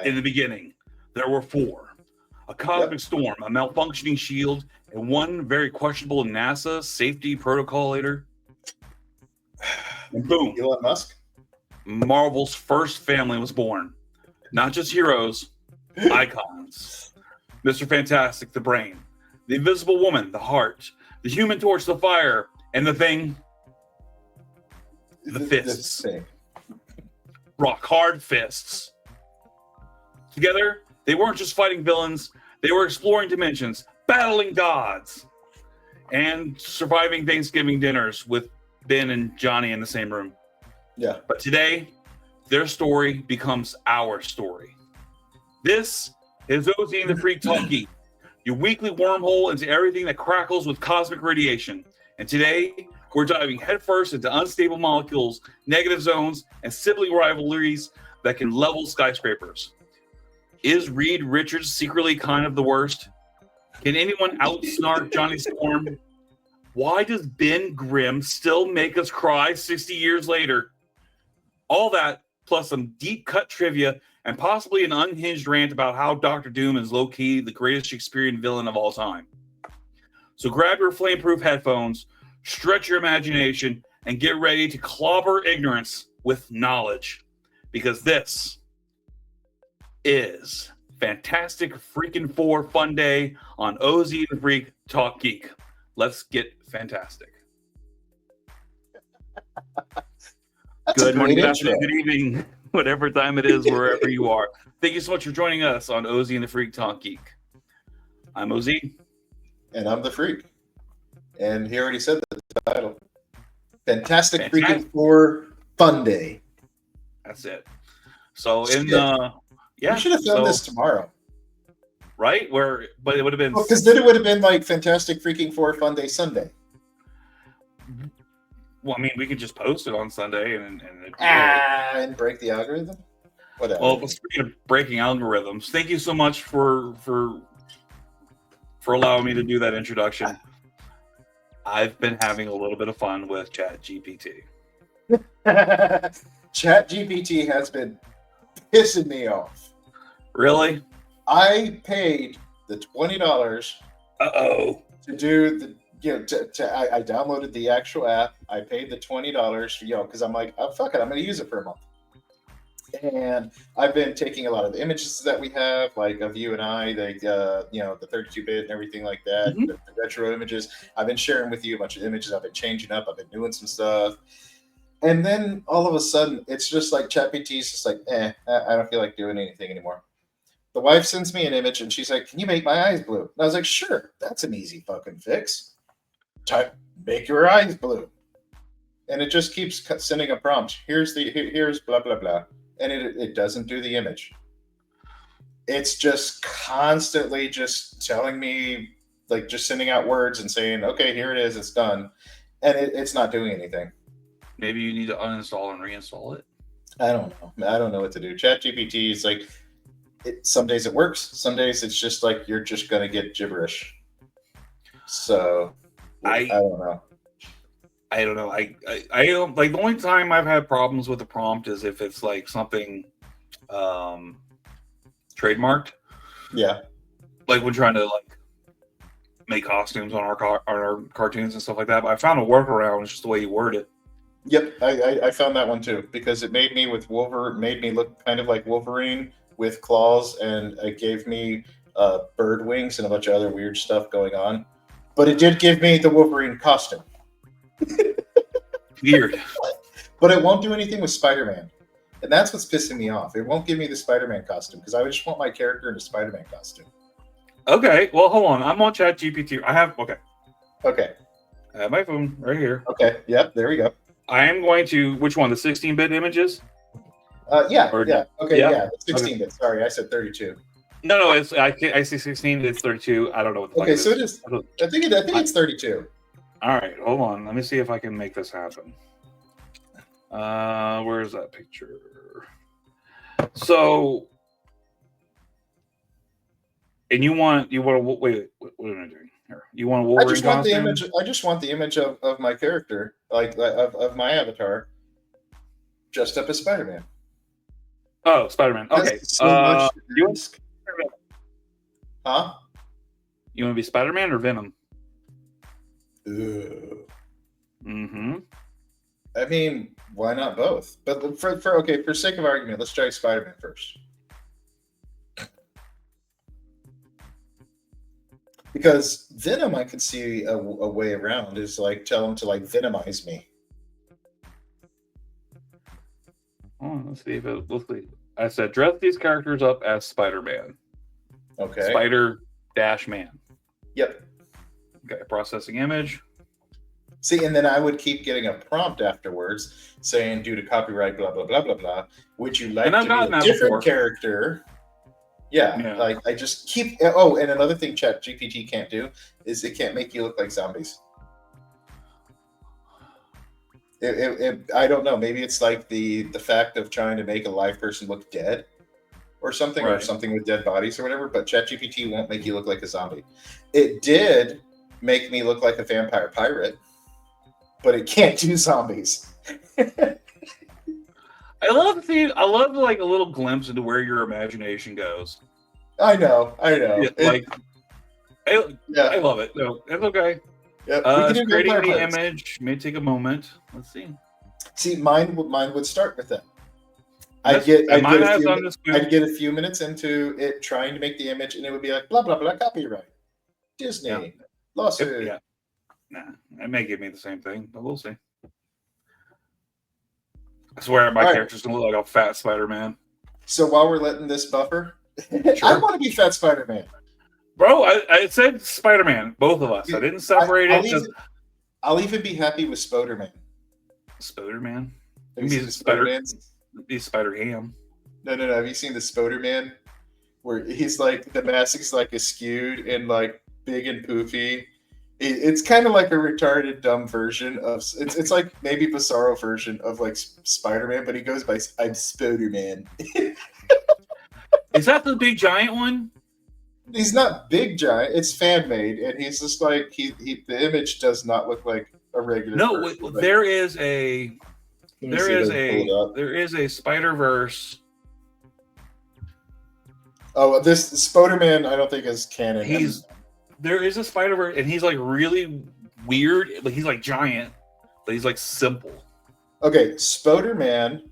In the beginning, there were four: a cosmic storm, a malfunctioning shield, and one very questionable NASA safety protocol leader. And boom, Elon Musk. Marvel's first family was born. Not just heroes, icons. Mr. Fantastic, the brain. The Invisible Woman, the heart. The Human Torch, the fire. And the Thing, the fists. Rock hard fists. Together, they weren't just fighting villains, they were exploring dimensions, battling gods, and surviving Thanksgiving dinners with Ben and Johnny in the same room. Yeah. But today, their story becomes our story. This is Ozzy and the Freak Talk Geek, your weekly wormhole into everything that crackles with cosmic radiation. And today, we're diving headfirst into unstable molecules, negative zones, and sibling rivalries that can level skyscrapers. Is Reed Richards secretly kind of the worst? Can anyone outsnark Johnny Storm? Why does Ben Grimm still make us cry 60 years later? All that, plus some deep-cut trivia, and possibly an unhinged rant about how Doctor Doom is low-key the greatest Shakespearean villain of all time. So grab your flame-proof headphones, stretch your imagination, and get ready to clobber ignorance with knowledge. Because this is Fantastic Freakin' Four Funday on Ozzy and Freak Talk Geek. Let's get fantastic. Good morning, good afternoon, good evening, whatever time it is, wherever you are. Thank you so much for joining us on Ozzy and the Freak Talk Geek. I'm Ozzy. And I'm the Freak. And he already said the title. Fantastic. Freakin' Four Funday. That's it. So we should have filmed this tomorrow. Right? But it would have been... Because then it would have been like Fantastic Freaking Four Funday Sunday. Well, I mean, we could just post it on Sunday and break the algorithm? Whatever. Well, speaking of breaking algorithms, thank you so much for allowing me to do that introduction. I've been having a little bit of fun with ChatGPT. ChatGPT has been pissing me off. Really? I paid the $20 to do the I downloaded the actual app. I paid the $20 because I'm like, oh, fuck it, I'm gonna use it for a month. And I've been taking a lot of the images that we have, like of you and I, the 32-bit and everything like that, the retro images. I've been sharing with you a bunch of images. I've been changing up. I've been doing some stuff. And then all of a sudden, it's just like ChatGPT's just like, I don't feel like doing anything anymore. The wife sends me an image and she's like, can you make my eyes blue? And I was like, sure, that's an easy fucking fix. Type, make your eyes blue. And it just keeps sending a prompt. Here's blah, blah, blah. And it doesn't do the image. It's just constantly just telling me, like just sending out words and saying, okay, here it is, it's done. And it's not doing anything. Maybe you need to uninstall and reinstall it. I don't know. I don't know what to do. ChatGPT is like, some days it works. Some days it's just like you're just going to get gibberish. So I don't know. I don't know. I don't like the only time I've had problems with the prompt is if it's like something trademarked. Yeah. Like when trying to like make costumes on our cartoons and stuff like that. But I found a workaround. It's just the way you word it. Yep, I found that one too because it made me look kind of like Wolverine with claws, and it gave me bird wings and a bunch of other weird stuff going on. But it did give me the Wolverine costume. Weird. But it won't do anything with Spider-Man. And that's what's pissing me off. It won't give me the Spider-Man costume because I just want my character in a Spider-Man costume. Okay, well, hold on. I'm on ChatGPT. Okay. I have my phone right here. Okay, yep, there we go. I am going to, which one, the 16-bit images? Yeah. Okay, yeah, 16-bit. Okay. Sorry, I said 32. No, it's I see 16, it's 32. I don't know what the okay, so it is. I think it's 32. All right, hold on. Let me see if I can make this happen. Where's that picture? So, and you want to wait, what am I doing here? You want a Wolverine costume? I just want the image of my character, like of my avatar, dressed up as Spider-Man. Oh, Spider-Man. Okay. That's so much. You want Huh? you want to be Spider-Man or Venom? Ooh. Mm-hmm. I mean, why not both? But for sake of argument, let's try Spider-Man first. Because Venom, I could see a way around is like tell him to like venomize me. Oh, let's see. I said dress these characters up as Spider-Man. Okay. Spider-Man. Yep. Okay, processing image. See, and then I would keep getting a prompt afterwards saying, due to copyright, blah, blah, blah, blah, blah. Would you like to be a different character? Yeah, like I just keep. Oh, and another thing ChatGPT can't do is it can't make you look like zombies. I don't know. Maybe it's like the fact of trying to make a live person look dead or something, right. Or something with dead bodies or whatever. But ChatGPT won't make you look like a zombie. It did make me look like a vampire pirate, but it can't do zombies. I love like a little glimpse into where your imagination goes. I know. Yeah, I love it. No, it's okay. Yep. Creating the image may take a moment. Let's see. See, mine would start with that. I'd get a few minutes into it trying to make the image, and it would be like blah blah blah copyright, Disney lawsuit. Yeah. Nah, it may give me the same thing, but we'll see. I swear my character's gonna look like a fat Spider-Man. So while we're letting this buffer, sure. I want to be fat Spider-Man. Bro, I said Spider-Man, both of us. I didn't separate it. I'll even be happy with Spoderman. Spoderman? Have you seen the Spider-Man? He's Spider-Ham. No. Have you seen the Spoderman? Where he's like, the mask is like askewed and like big and poofy. It's kind of like a retarded, dumb version of it's like maybe Bizarro version of like Spider-Man, but he goes by I'm Spider-Man. Is that the big giant one? He's not big giant. It's fan made, and he's just like the image does not look like a regular. No, person, there is a Spider-Verse. Oh, this Spider-Man I don't think is canon. There is a Spider-Verse, and he's like really weird. Like he's like giant, but he's like simple. Okay, Spider-Man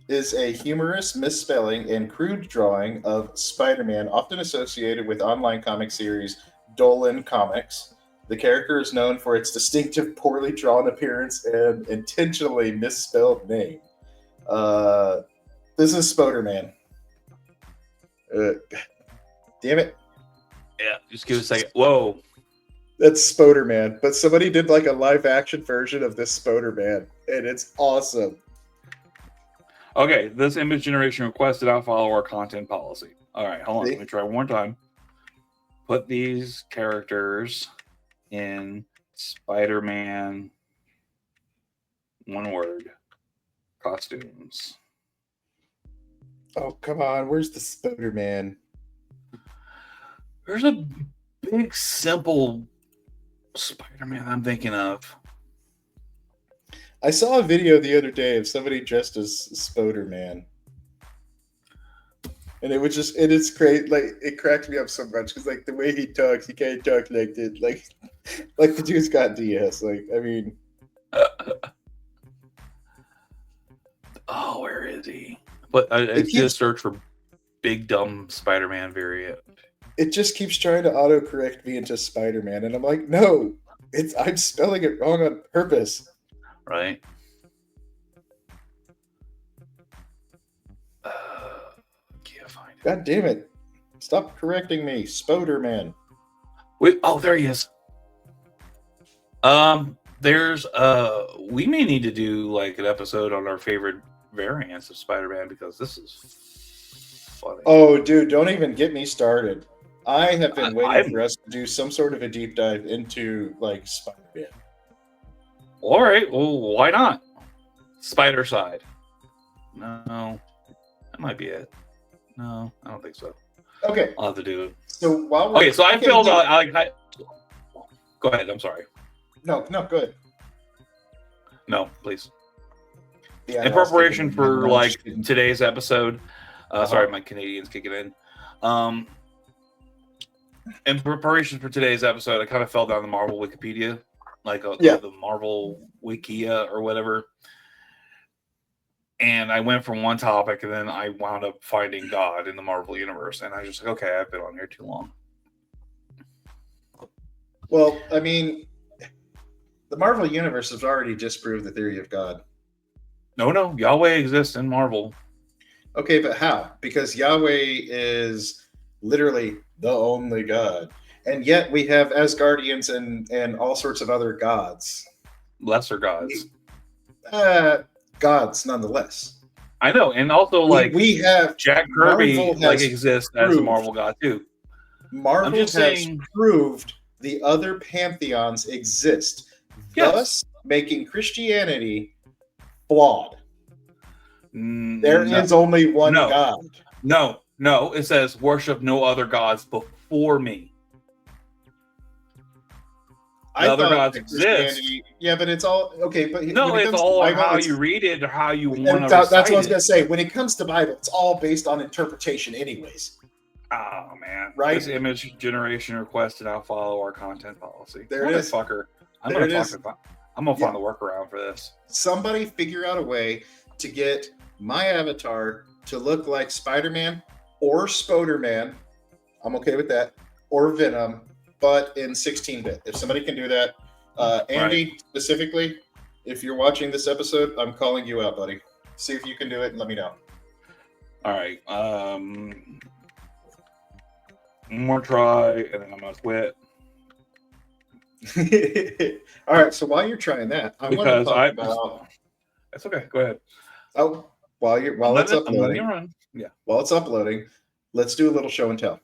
is a humorous misspelling and crude drawing of Spider-Man, often associated with online comic series Dolan Comics. The character is known for its distinctive, poorly drawn appearance and intentionally misspelled name. This is Spider-Man. Damn it. Yeah, just give it a second. Whoa. That's Spider-Man. But somebody did like a live action version of this Spider-Man, and it's awesome. Okay, this image generation request did not follow our content policy. All right, hold on. Let me try one more time. Put these characters in Spider-Man, one word, costumes. Oh, come on. Where's the Spider-Man? There's a big, simple Spider-Man I'm thinking of. I saw a video the other day of somebody dressed as Spider-Man. And it's great. Like, it cracked me up so much because, like, the way he talks, he can't talk like that. Like the dude's got DS. Like, I mean. Oh, where is he? But I just search for big, dumb Spider-Man variant. It just keeps trying to autocorrect me into Spider-Man, and I'm like, no, I'm spelling it wrong on purpose. Right. Can't find it. God damn it! Stop correcting me, Spider-Man. Wait, there he is. There's we may need to do like an episode on our favorite variants of Spider-Man because this is funny. Oh, dude, don't even get me started. I have been waiting for us to do some sort of a deep dive into like Spider-Man. All right, well, why not? Spider side. No, that might be it. No, I don't think so. Okay, I'll have to do it. So while I filled out. Go ahead. I'm sorry. No, good. No, please. Yeah, in preparation for like today's episode, Sorry, my Canadian's kicking in. In preparation for today's episode, I kind of fell down the Marvel Wikipedia, like the Marvel Wikia or whatever. And I went from one topic, and then I wound up finding God in the Marvel universe. And I was just like, okay, I've been on here too long. Well, I mean, the Marvel universe has already disproved the theory of God. No, Yahweh exists in Marvel. Okay, but how? Because Yahweh is literally the only God. And yet we have Asgardians and all sorts of other gods. Lesser gods. Gods, nonetheless. I know, and also we have Jack Kirby exists as a Marvel god too. Marvel has proved the other pantheons exist, thus making Christianity flawed. There is only one God. No, it says worship no other gods before me. Other gods exist. Yeah, but it's all okay. But no, it's all how you read it or how you want to. That's what I was gonna say. When it comes to Bible, it's all based on interpretation, anyways. Oh man! Right? This image generation request to now follow our content policy. There it is. Fucker. I'm gonna find a workaround for this. Somebody figure out a way to get my avatar to look like Spider-Man or Spoderman. I'm okay with that. Or Venom. But in 16-bit. If somebody can do that, Andy, specifically, if you're watching this episode, I'm calling you out, buddy. See if you can do it and let me know. All right. One more try, and then I'm going to quit. All right. So while you're trying that, I want to talk about... That's okay. Go ahead. Oh, while it's uploading. Yeah. While it's uploading, let's do a little show and tell.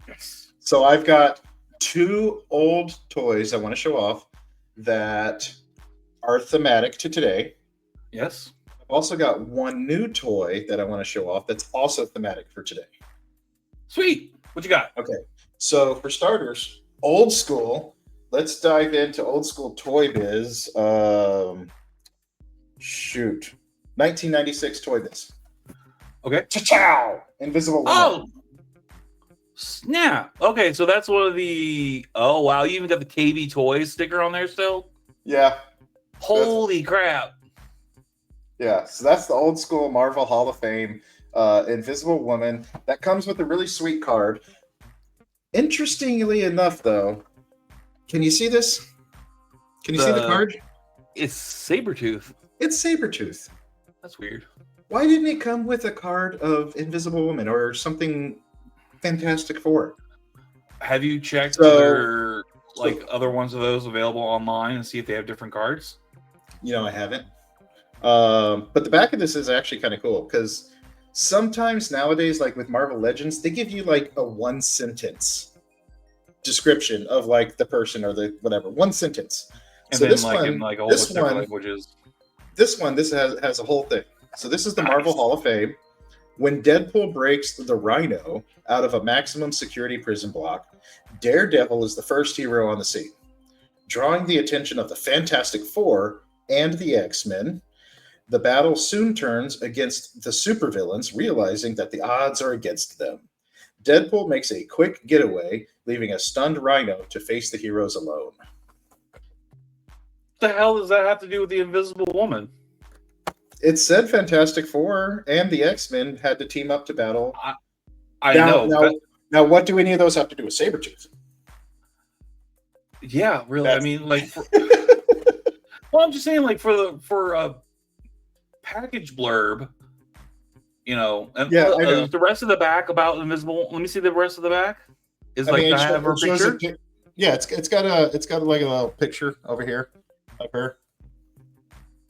Yes. So I've got 2 old toys I want to show off that are thematic to today. Yes. I've also got 1 new toy that I want to show off that's also thematic for today. Sweet. What you got? Okay. So for starters, old school. Let's dive into old school toy biz. 1996 Toy Biz. Okay. Cha-chow! Invisible Woman. Oh! Snap. Okay, so that's one of the... Oh, wow. You even got the KB Toys sticker on there still? Yeah. Holy crap. Yeah, so that's the old school Marvel Hall of Fame Invisible Woman. That comes with a really sweet card. Interestingly enough, though, can you see this? Can you see the card? It's Sabretooth. It's Sabretooth. That's weird. Why didn't it come with a card of Invisible Woman or something Fantastic Four? Have you checked other ones of those available online and see if they have different cards? I haven't. But the back of this is actually kind of cool because sometimes nowadays, like with Marvel Legends, they give you like a 1-sentence description of like the person or the whatever. 1 sentence. And so then in a whole bunch of different languages. This has a whole thing. So this is the Marvel Hall of Fame. When Deadpool breaks the Rhino out of a maximum security prison block, Daredevil is the first hero on the scene. Drawing the attention of the Fantastic Four and the X-Men, the battle soon turns against the supervillains, realizing that the odds are against them. Deadpool makes a quick getaway, leaving a stunned Rhino to face the heroes alone. What the hell does that have to do with the Invisible Woman? It said Fantastic Four and the X-Men had to team up to battle. I know. Now, what do any of those have to do with Sabretooth? Yeah, really. I mean, like... well, I'm just saying, like, for a package blurb, and the rest of the back about Invisible... Let me see the rest of the back. Is I have her picture? It's got a like a little picture over here of her.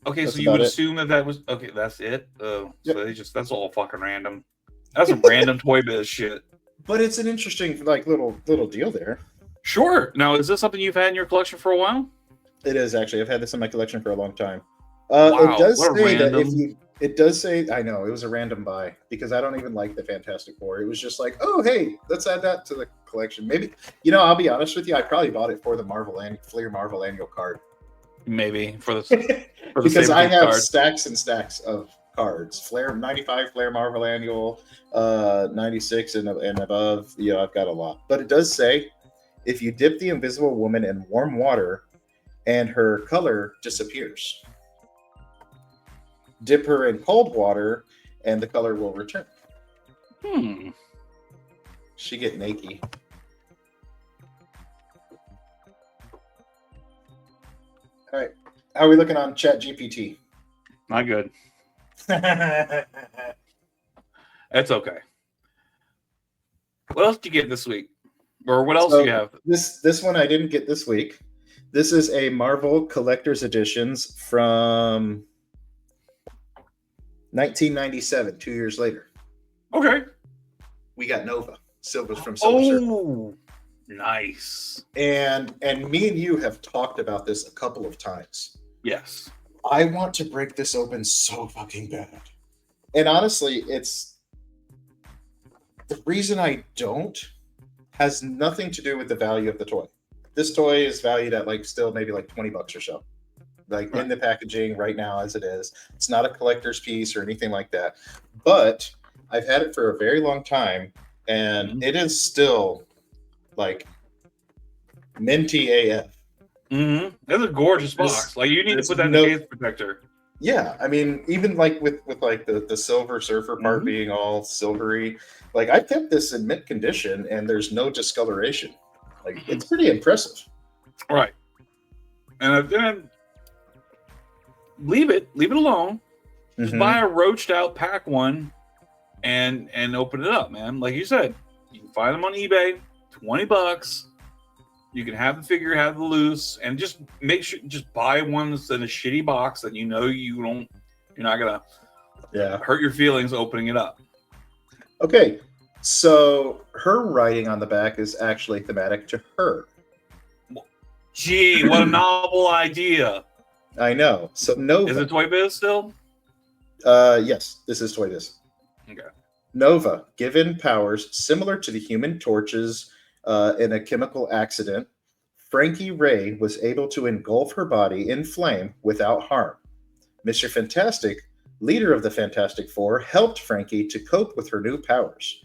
Okay, so you would assume that was okay. That's it. So that's all fucking random. That's some random Toy Biz shit. But it's an interesting little deal there. Sure. Now, is this something you've had in your collection for a while? It is actually. I've had this in my collection for a long time. Wow, it does say that it does say. I know it was a random buy because I don't even like the Fantastic Four. It was just like, oh hey, let's add that to the collection. Maybe I'll be honest with you. I probably bought it for the Fleer Marvel annual card. Maybe for the because I have card. stacks and stacks of cards. Flare 95 Flare Marvel Annual, 96 and above. I've got a lot. But it does say if you dip the Invisible Woman in warm water and her color disappears. Dip her in cold water and the color will return. She get naked. All right. How are we looking on Chat GPT? Not good. That's okay. What else did you get this week? Or what else do you have? This one I didn't get this week. This is a Marvel Collector's Editions from 1997, 2 years later. Okay. We got Nova. Silver from Silver Surfer. Oh, nice. And me and you have talked about this a couple of times. Yes. I want to break this open so fucking bad. And honestly, it's the reason I don't has nothing to do with the value of the toy. This toy is valued at still maybe $20 or so. Right. In the packaging right now as it is. It's not a collector's piece or anything like that. But I've had it for a very long time and it is still minty AF. Mm-hmm. That's a gorgeous box. You need to put that in the case protector. Yeah, I mean, even with the Silver Surfer part being all silvery, I kept this in mint condition and there's no discoloration. It's pretty impressive. Right. And then leave it alone. Just buy a roached out pack one and open it up, man. Like you said, you can find them on eBay, $20. You can have the figure, have the loose, and just make sure buy one that's in a shitty box that you're not gonna hurt your feelings opening it up. Okay, so her writing on the back is actually thematic to her. Gee, what a novel idea! I know. So Nova is it Toy Biz still? Yes, this is Toy Biz. Okay. Nova, given powers similar to the Human Torch's. In a chemical accident, Frankie Ray was able to engulf her body in flame without harm. Mr. Fantastic, leader of the Fantastic Four, helped Frankie to cope with her new powers.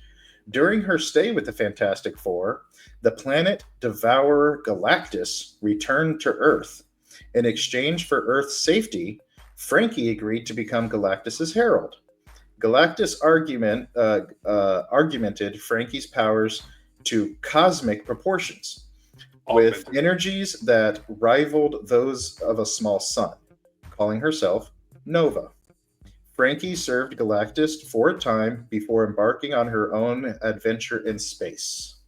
During her stay with the Fantastic Four, the planet Devourer Galactus returned to Earth. In exchange for Earth's safety, Frankie agreed to become Galactus's herald. Galactus argumented Frankie's powers to cosmic proportions, with energies that rivaled those of a small sun, calling herself Nova. Frankie served Galactus for a time before embarking on her own adventure in space.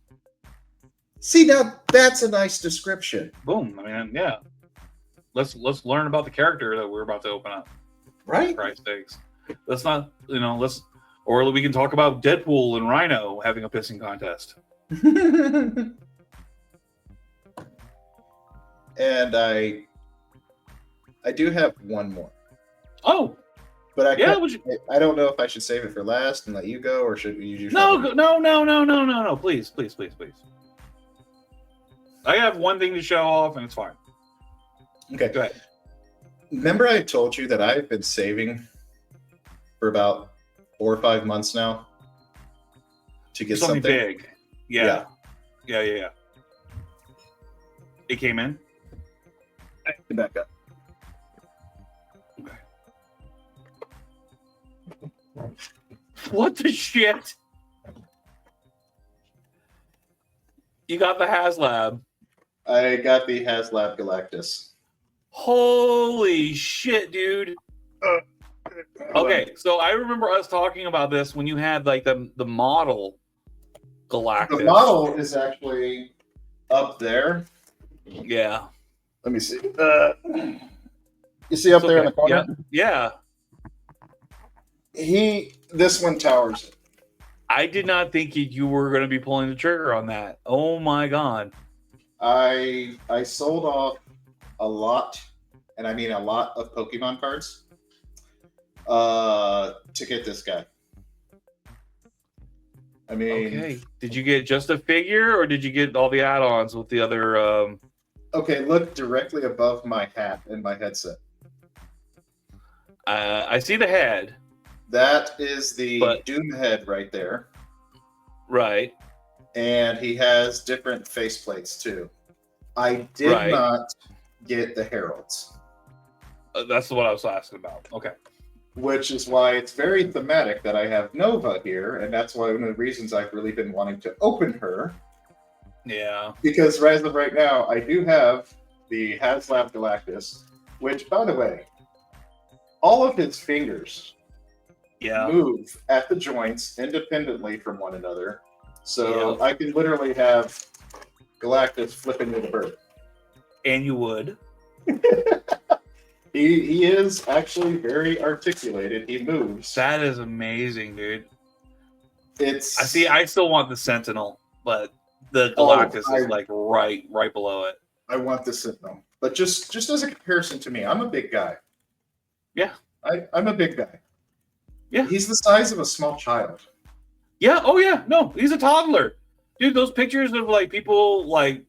See, now that's a nice description. Boom. I mean, yeah. Let's learn about the character that we're about to open up. Right? For Christ's sakes. Let's not, or we can talk about Deadpool and Rhino having a pissing contest. And I do have one more. Oh, but I don't know if I should save it for last and let you go, or should you? No. Please. I have one thing to show off, and it's fine. Okay, go ahead. Remember, I told you that I've been saving for about 4 or 5 months now to get something big. Yeah. It came in. Back up. Okay. What the shit? You got the HasLab. I got the HasLab Galactus. Holy shit, dude. Okay, so I remember us talking about this when you had the model Galactus. The model is actually up there. Yeah. Let me see. You see up there in the corner? Yeah. This one towers it. I did not think you were going to be pulling the trigger on that. Oh my god. I sold off a lot, and I mean a lot of Pokemon cards to get this guy. I mean, okay. Did you get just a figure, or did you get all the add-ons with the other? Okay, look directly above my hat and my headset. I see the head. That is the But- Doom head right there. Right. And he has different faceplates too. I did not get the heralds. That's what I was asking about. Okay. Which is why it's very thematic that I have Nova here, and that's why one of the reasons I've really been wanting to open her. Yeah. Because as of right now, I do have the HasLab Galactus, which, by the way, all of his fingers move at the joints independently from one another. So I can literally have Galactus flipping with a bird. And you would. He is actually very articulated. He moves. That is amazing, dude. It's I still want the Sentinel, but the Galactus is like right below it. I want the Sentinel. But just as a comparison to me, I'm a big guy. Yeah. I'm a big guy. Yeah. He's the size of a small child. Yeah. Oh yeah. No, he's a toddler. Dude, those pictures of like people like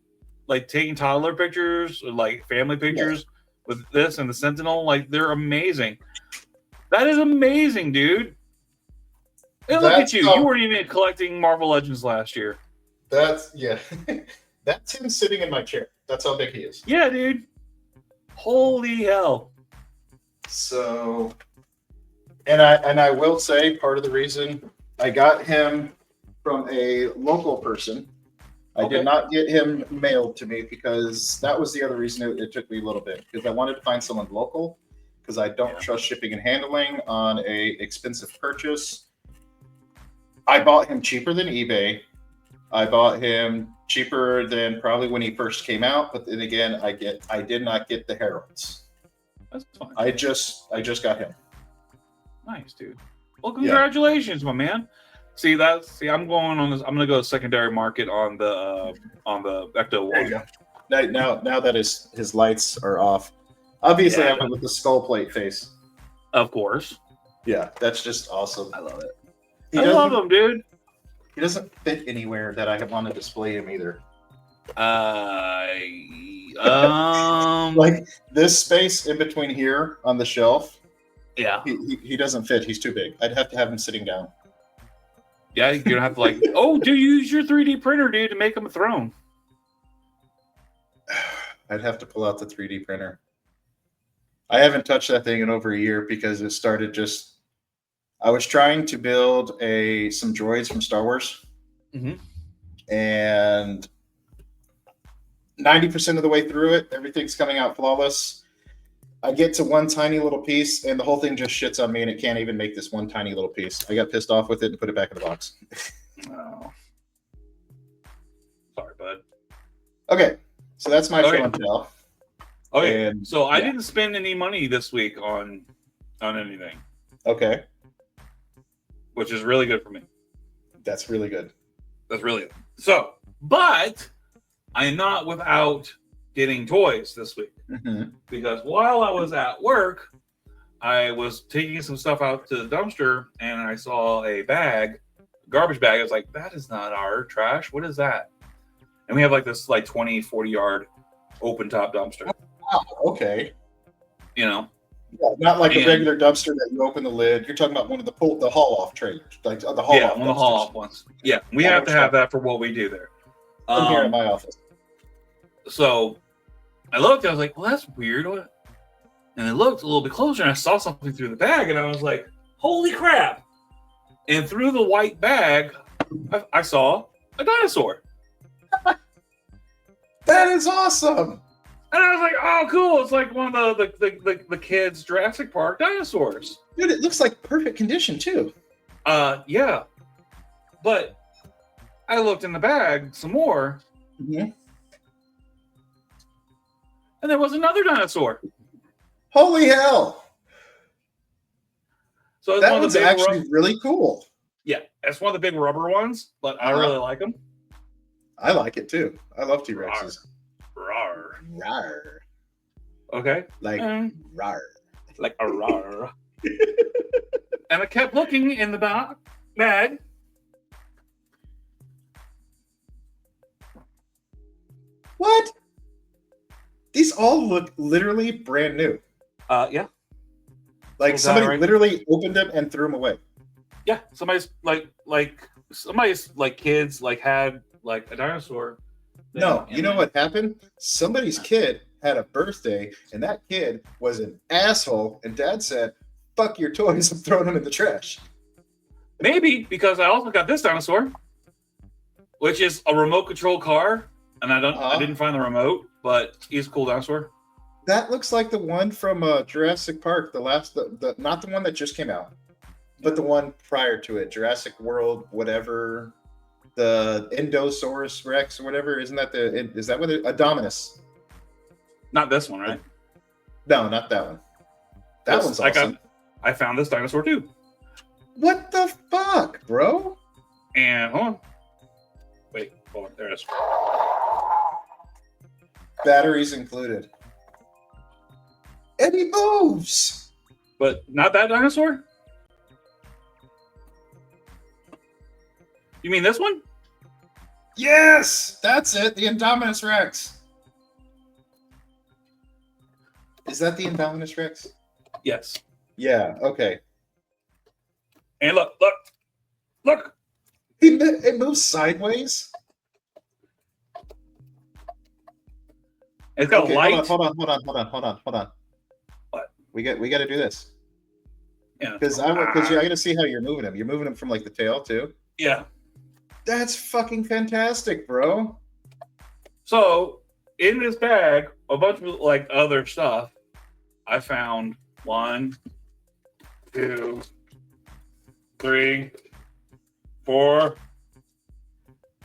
taking toddler pictures or like family pictures with this and the Sentinel, like they're amazing. That is amazing, dude. Hey, look at you. You weren't even collecting Marvel Legends last year. That's that's him sitting in my chair. That's how big he is. Yeah, dude. Holy hell. So and I will say part of the reason I got him from a local person. I did not get him mailed to me because that was the other reason it took me a little bit, because I wanted to find someone local because I don't trust shipping and handling on a expensive purchase. I bought him cheaper than eBay. I bought him cheaper than probably when he first came out, but then again, I did not get the heralds. That's fine. I just got him. Nice, dude. Well, congratulations, my man. I'm going on this. I'm gonna go secondary market on the Ecto There you go. Now that his lights are off, obviously I went with the skull plate face. Of course. Yeah, that's just awesome. I love it. I love him, dude. He doesn't fit anywhere that I want to display him either. Like this space in between here on the shelf. Yeah. He doesn't fit. He's too big. I'd have to have him sitting down. Yeah, you're gonna have to do you use your 3D printer, dude, to make him a throne? I'd have to pull out the 3D printer. I haven't touched that thing in over a year because it started I was trying to build some droids from Star Wars. Mm-hmm. And 90% of the way through it, everything's coming out flawless. I get to one tiny little piece, and the whole thing just shits on me, and it can't even make this one tiny little piece. I got pissed off with it and put it back in the box. Oh. Sorry, bud. Okay, so that's my show and tell. Okay, and, so I didn't spend any money this week on anything. Okay. Which is really good for me. That's really good. That's really good. So, but I am not without getting toys this week. Mm-hmm. Because while I was at work, I was taking some stuff out to the dumpster and I saw a garbage bag. I was like, that is not our trash. What is that? And we have this 20, 40 yard open top dumpster. Wow, okay. You know? Yeah, not like a regular dumpster that you open the lid. You're talking about one of the haul off trailers, like the haul off. Yeah, one of the haul off ones. Yeah, we have to have that for what we do there. I'm here in my office. So I looked, I was like, well, that's weird. And I looked a little bit closer and I saw something through the bag and I was like, holy crap. And through the white bag, I saw a dinosaur. That is awesome. And I was like, oh, cool. It's like one of the kids' Jurassic Park dinosaurs. Dude, it looks like perfect condition too. Yeah. But I looked in the bag some more. Mm-hmm. And there was another dinosaur. Holy hell. So that was actually really cool. Yeah, it's one of the big rubber ones, but I really like them. I like it too. I love T-Rexes. Rawr. Rawr. Okay. Like rawr. Like a rawr. And I kept looking in the bag. What? These all look literally brand new. Yeah. Like Little guy, somebody right? literally opened them and threw them away. Yeah, somebody's like kids like had like a dinosaur. No, And you know what happened? Somebody's kid had a birthday, and that kid was an asshole. And Dad said, "Fuck your toys," and thrown them in the trash. maybe because I also got this dinosaur, which is a remote control car, and I didn't find the remote, but he's a cool dinosaur. That looks like the one from Jurassic Park, the not the one that just came out, but the one prior to it, Jurassic World, whatever, the Endosaurus Rex or whatever. Isn't that is that what Adominus? Not this one, right? No, not that one. That one's awesome. I found this dinosaur too. What the fuck, bro? And hold on. Wait, hold on. There it is. Batteries included. And he moves. But not that dinosaur? You mean this one? Yes, that's it. The Indominus Rex. Is that the Indominus Rex? Yes. Yeah. Okay. And look. It moves sideways. It's got a light. Hold on. What? We got to do this. Yeah. Because I got to see how you're moving him. You're moving him from like the tail too. Yeah. That's fucking fantastic, bro. So in this bag, a bunch of like other stuff. I found 1, 2, 3, 4,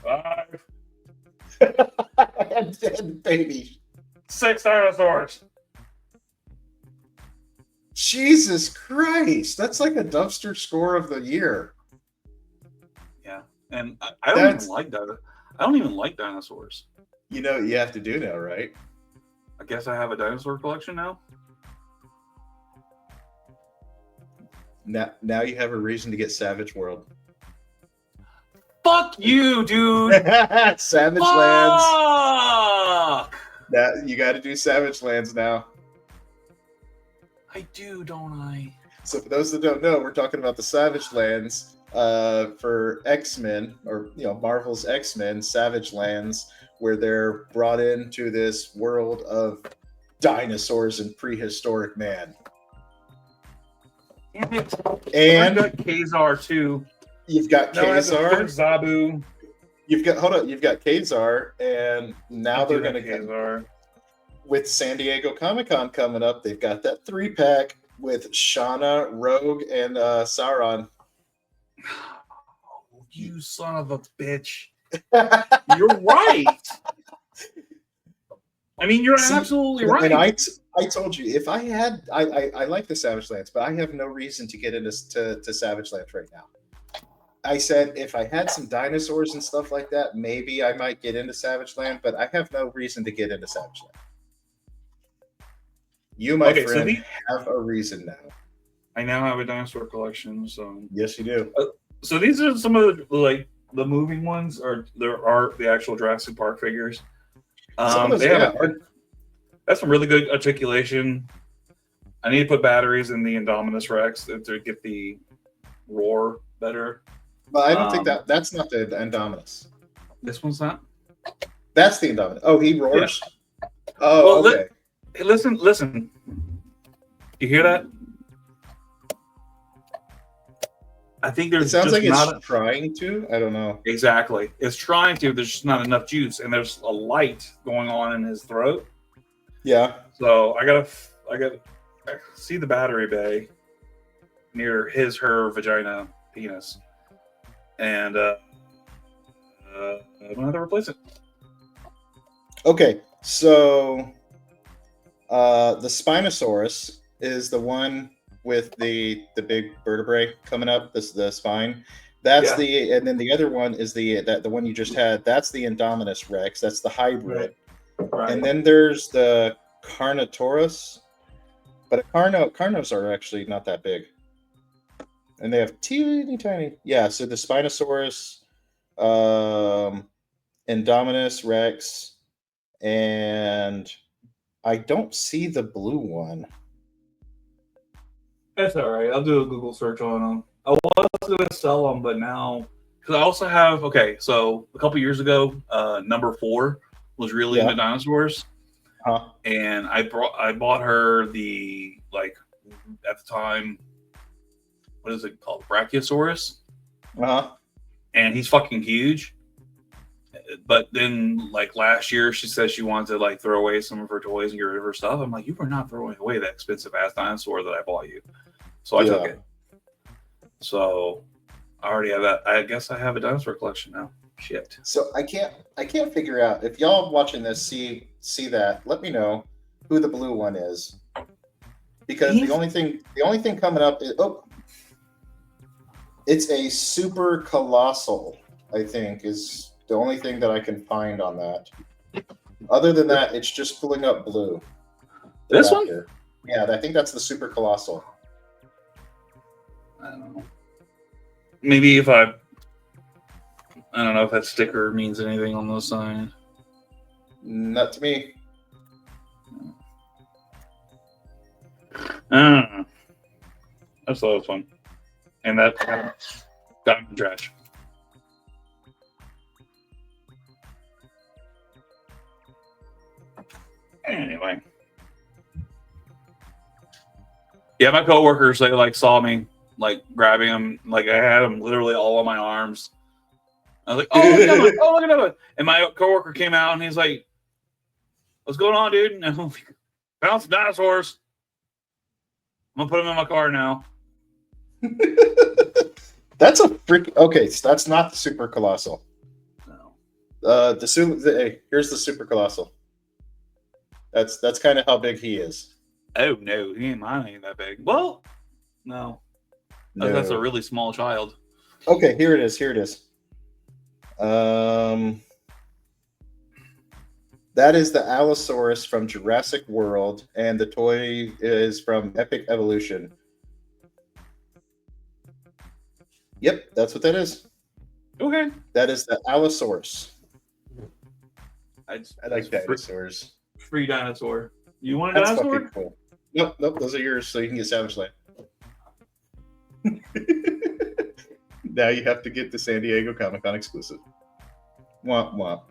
5, and baby. 6 dinosaurs. Jesus Christ, that's like a dumpster score of the year. Yeah, and I don't even like that. I don't even like dinosaurs. You know what you have to do now, right? I guess I have a dinosaur collection now. Now you have a reason to get Savage World. Fuck you, dude. Savage Lands. Now you got to do Savage Lands now. I do, don't I? So for those that don't know, we're talking about the Savage Lands for X-Men, or Marvel's X-Men Savage Lands, where they're brought into this world of dinosaurs and prehistoric man. And I've got Kazar too. You've got Kazar, Zabu. You've got Kazar, and now they're going to Kazar. With San Diego Comic-Con coming up, they've got that 3-pack with Shauna, Rogue, and Sauron. Oh, you son of a bitch! You're right. I mean, you're absolutely right. And I told you, if I had, I like the Savage Lands, but I have no reason to get into to Savage Lands right now. I said if I had some dinosaurs and stuff like that, maybe I might get into Savage Land, but I have no reason to get into Savage Land. You, my friend, have a reason now. I now have a dinosaur collection. So yes, you do. So these are some of the moving ones, or there are the actual Jurassic Park figures. That's some really good articulation. I need to put batteries in the Indominus Rex to get the roar better. But I don't think that's not the Indominus. This one's not? That's the Indominus. Oh, he roars? Yeah. Oh, well, okay. Listen. You hear that? I think there's. It sounds like it's trying to. I don't know. Exactly. It's trying to. There's just not enough juice, and there's a light going on in his throat. Yeah. So I gotta see the battery bay near her vagina, penis, and I'm gonna have to replace it. Okay, so the Spinosaurus is the one with the big vertebrae coming up, the spine. That's and then the other one is the one you just had. That's the Indominus Rex. That's the hybrid. Right. And then there's the Carnotaurus, but Carnos are actually not that big, and they have teeny tiny. Yeah, so the Spinosaurus, Indominus Rex, and I don't see the blue one. That's all right. I'll do a Google search on them. I was going to sell them, but now Because I also have so a couple years ago, number 4 was really into dinosaurs, and I bought her the at the time, what is it called, Brachiosaurus, and he's fucking huge. But then last year, she said she wanted to throw away some of her toys and get rid of her stuff. I'm like, you were not throwing away that expensive ass dinosaur that I bought you, so I took it. So I already have that. I guess I have a dinosaur collection now. Shit. So I can't figure out if y'all watching this see that. Let me know who the blue one is, because the only thing coming up is it's a super colossal. I think is the only thing that I can find on that. Other than that, it's just pulling up blue. This one? Here. Yeah, I think that's the super colossal. I don't know. Maybe if I don't know if that sticker means anything on those signs. Not to me. I don't know. That's a lot of fun. And that got in the trash. Anyway. Yeah, my coworkers, they saw me grabbing them. I had them literally all on my arms. I was like, oh, look at them. Oh, look at them. And my coworker came out and he's like, what's going on, dude? And I'm like, found some dinosaurs. I'm going to put them in my car now. That's a freak. Okay, so that's not the super colossal. No. Here's the super colossal. That's kind of how big he is. Oh no, mine ain't that big. Well, no. That's a really small child. Okay, here it is. That is the Allosaurus from Jurassic World, and the toy is from Epic Evolution. Yep, that's what that is. Okay. That is the Allosaurus. I like dinosaurs. Free dinosaur. You want a dinosaur? Fucking cool. Nope, those are yours, so you can get Savage Land. Now you have to get the San Diego Comic-Con exclusive. Womp womp.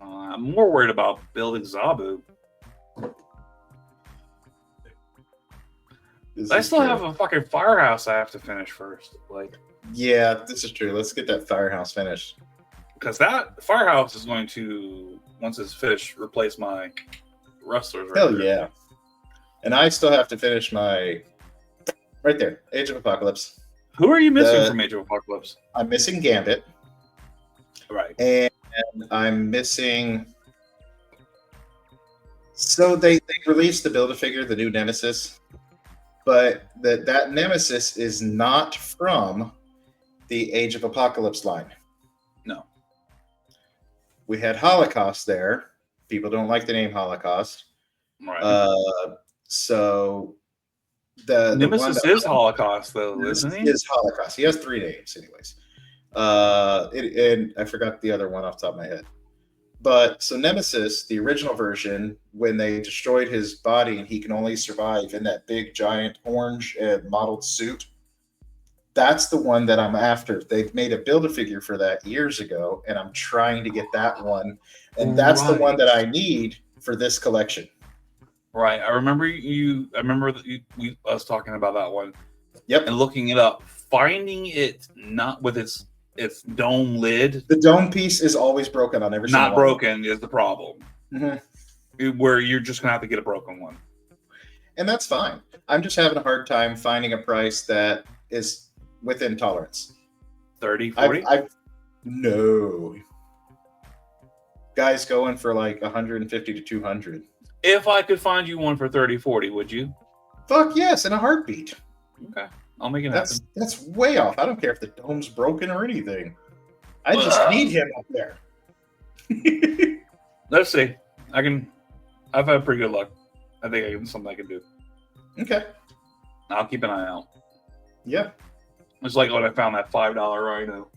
I'm more worried about building Zabu. I still have a fucking firehouse I have to finish first. Yeah, this is true. Let's get that firehouse finished. Because that firehouse is going to, once it's finished, replace my rustlers. Hell yeah. And I still have to finish my, right there, Age of Apocalypse. Who are you missing from Age of Apocalypse? I'm missing Gambit. Right. And I'm missing... So they released the Build-A-Figure, the new Nemesis. But that Nemesis is not from the Age of Apocalypse line. No. We had Holocaust there. People don't like the name Holocaust. Right. So the Nemesis is Holocaust, though, isn't he? Is Holocaust. He has 3 names, anyways. And I forgot the other one off the top of my head. But so Nemesis, the original version, when they destroyed his body and he can only survive in that big giant orange modeled suit, that's the one that I'm after. They've made a Build-A-Figure for that years ago, and I'm trying to get that one. And that's the one that I need for this collection. Right. I remember us talking about that one. Yep. And looking it up, finding it not with its dome lid. The dome piece is always broken on every single one. Not broken is the problem. Mm-hmm. Where you're just gonna have to get a broken one. And that's fine. I'm just having a hard time finding a price that is within tolerance. 30, 40? No. Guys going for like 150 to 200. If I could find you one for 30, 40, would you? Fuck yes, in a heartbeat. Okay. I'll make it happen. That's way off. I don't care if the dome's broken or anything. I just need him up there. Let's see. I've had pretty good luck. I think something I can do. Okay. I'll keep an eye out. Yeah. It's like when I found that $5 rhino.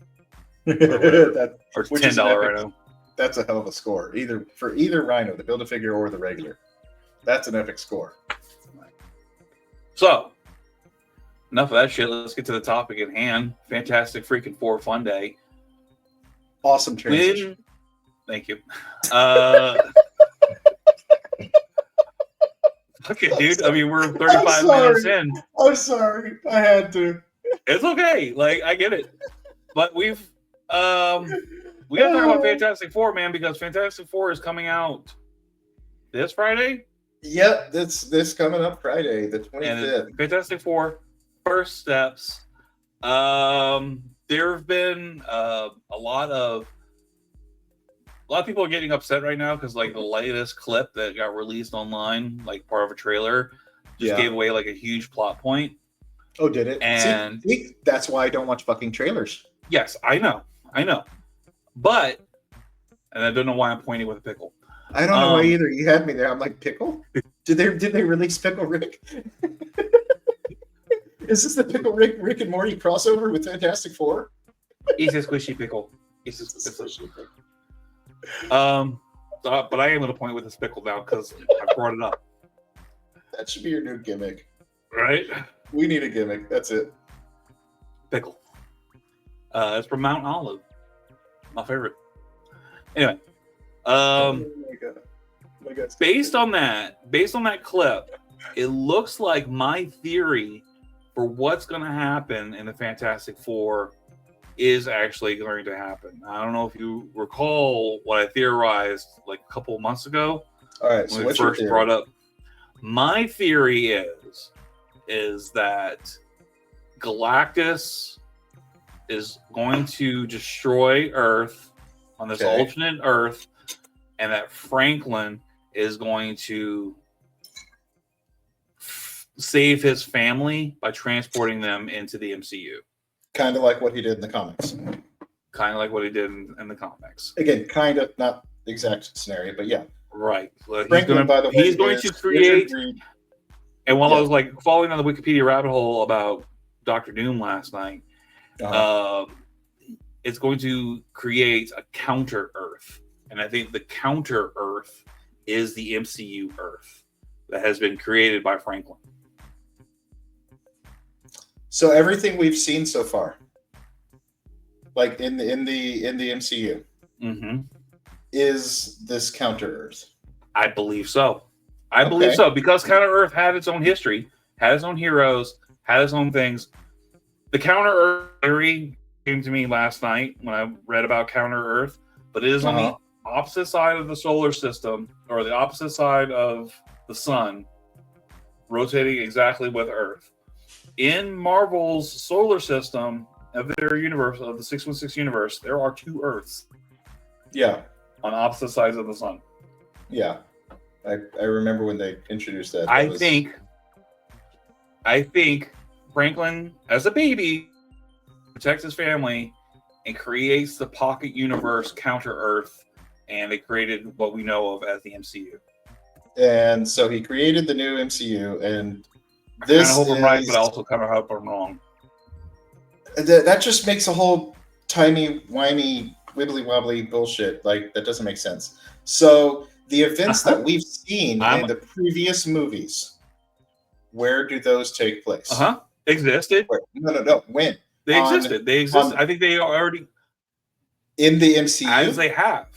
Or $10 rhino. That's a hell of a score. Either rhino, the Build-A-Figure or the regular. That's an epic score. So, enough of that shit. Let's get to the topic at hand. Fantastic Freakin Four Funday. Awesome transition. Thank you. Okay, dude. I mean, we're 35 minutes in. I'm sorry. I had to. It's okay. Like, I get it. But we gotta talk about Fantastic Four, man, because Fantastic Four is coming out this Friday. Yep, this coming up Friday, the 25th. And Fantastic Four, first steps. There have been a lot of people are getting upset right now because like the latest clip that got released online, like part of a trailer, just gave away like a huge plot point. Oh, did it? And see, that's why I don't watch fucking trailers. Yes, I know. But, and I don't know why I'm pointing with a pickle. I don't know why either. You had me there. I'm like, pickle? Did they release Pickle Rick? Is this the Pickle Rick and Morty crossover with Fantastic Four? He's a squishy pickle. He's a squishy pickle. But I am going to point with this pickle now because I brought it up. That should be your new gimmick. Right? We need a gimmick. That's it. Pickle. It's from Mount Olive. My favorite. Anyway. Oh my God. Based on that clip, it looks like my theory for what's going to happen in the Fantastic Four is actually going to happen. I don't know if you recall what I theorized like a couple of months ago. All right, so when we what's first your brought up. My theory is that Galactus is going to destroy Earth on this alternate Earth, and that Franklin is going to save his family by transporting them into the MCU. Kind of like what he did in the comics. Kind of like what he did in the comics. Again, kind of, not the exact scenario, but yeah. Right. Well, Franklin, by the way, he's going to create... And while I was like following on the Wikipedia rabbit hole about Doctor Doom last night, it's going to create a counter Earth. And I think the counter Earth is the MCU Earth that has been created by Franklin. So everything we've seen so far, like in the MCU, is this counter Earth? I believe so. I believe so, because Counter Earth had its own history, had its own heroes, had its own things. The Counter Earth theory came to me last night when I read about Counter Earth, but it is on the opposite side of the solar system, or the opposite side of the sun, rotating exactly with Earth. In Marvel's solar system, of their universe, of the 616 universe, there are two Earths. Yeah. On opposite sides of the sun. Yeah. I remember when they introduced that. I think Franklin, as a baby, protects his family and creates the pocket universe Counter Earth, and they created what we know of as the MCU. And so he created the new MCU, and this I hope I'm right, but I also kind of hope I'm wrong. That just makes a whole timey-wimey, wibbly-wobbly bullshit. Like, that doesn't make sense. So the events that we've seen in the previous movies, where do those take place? Existed. Where? No. When? They existed. They existed. I think they are already in the MCU. As they have.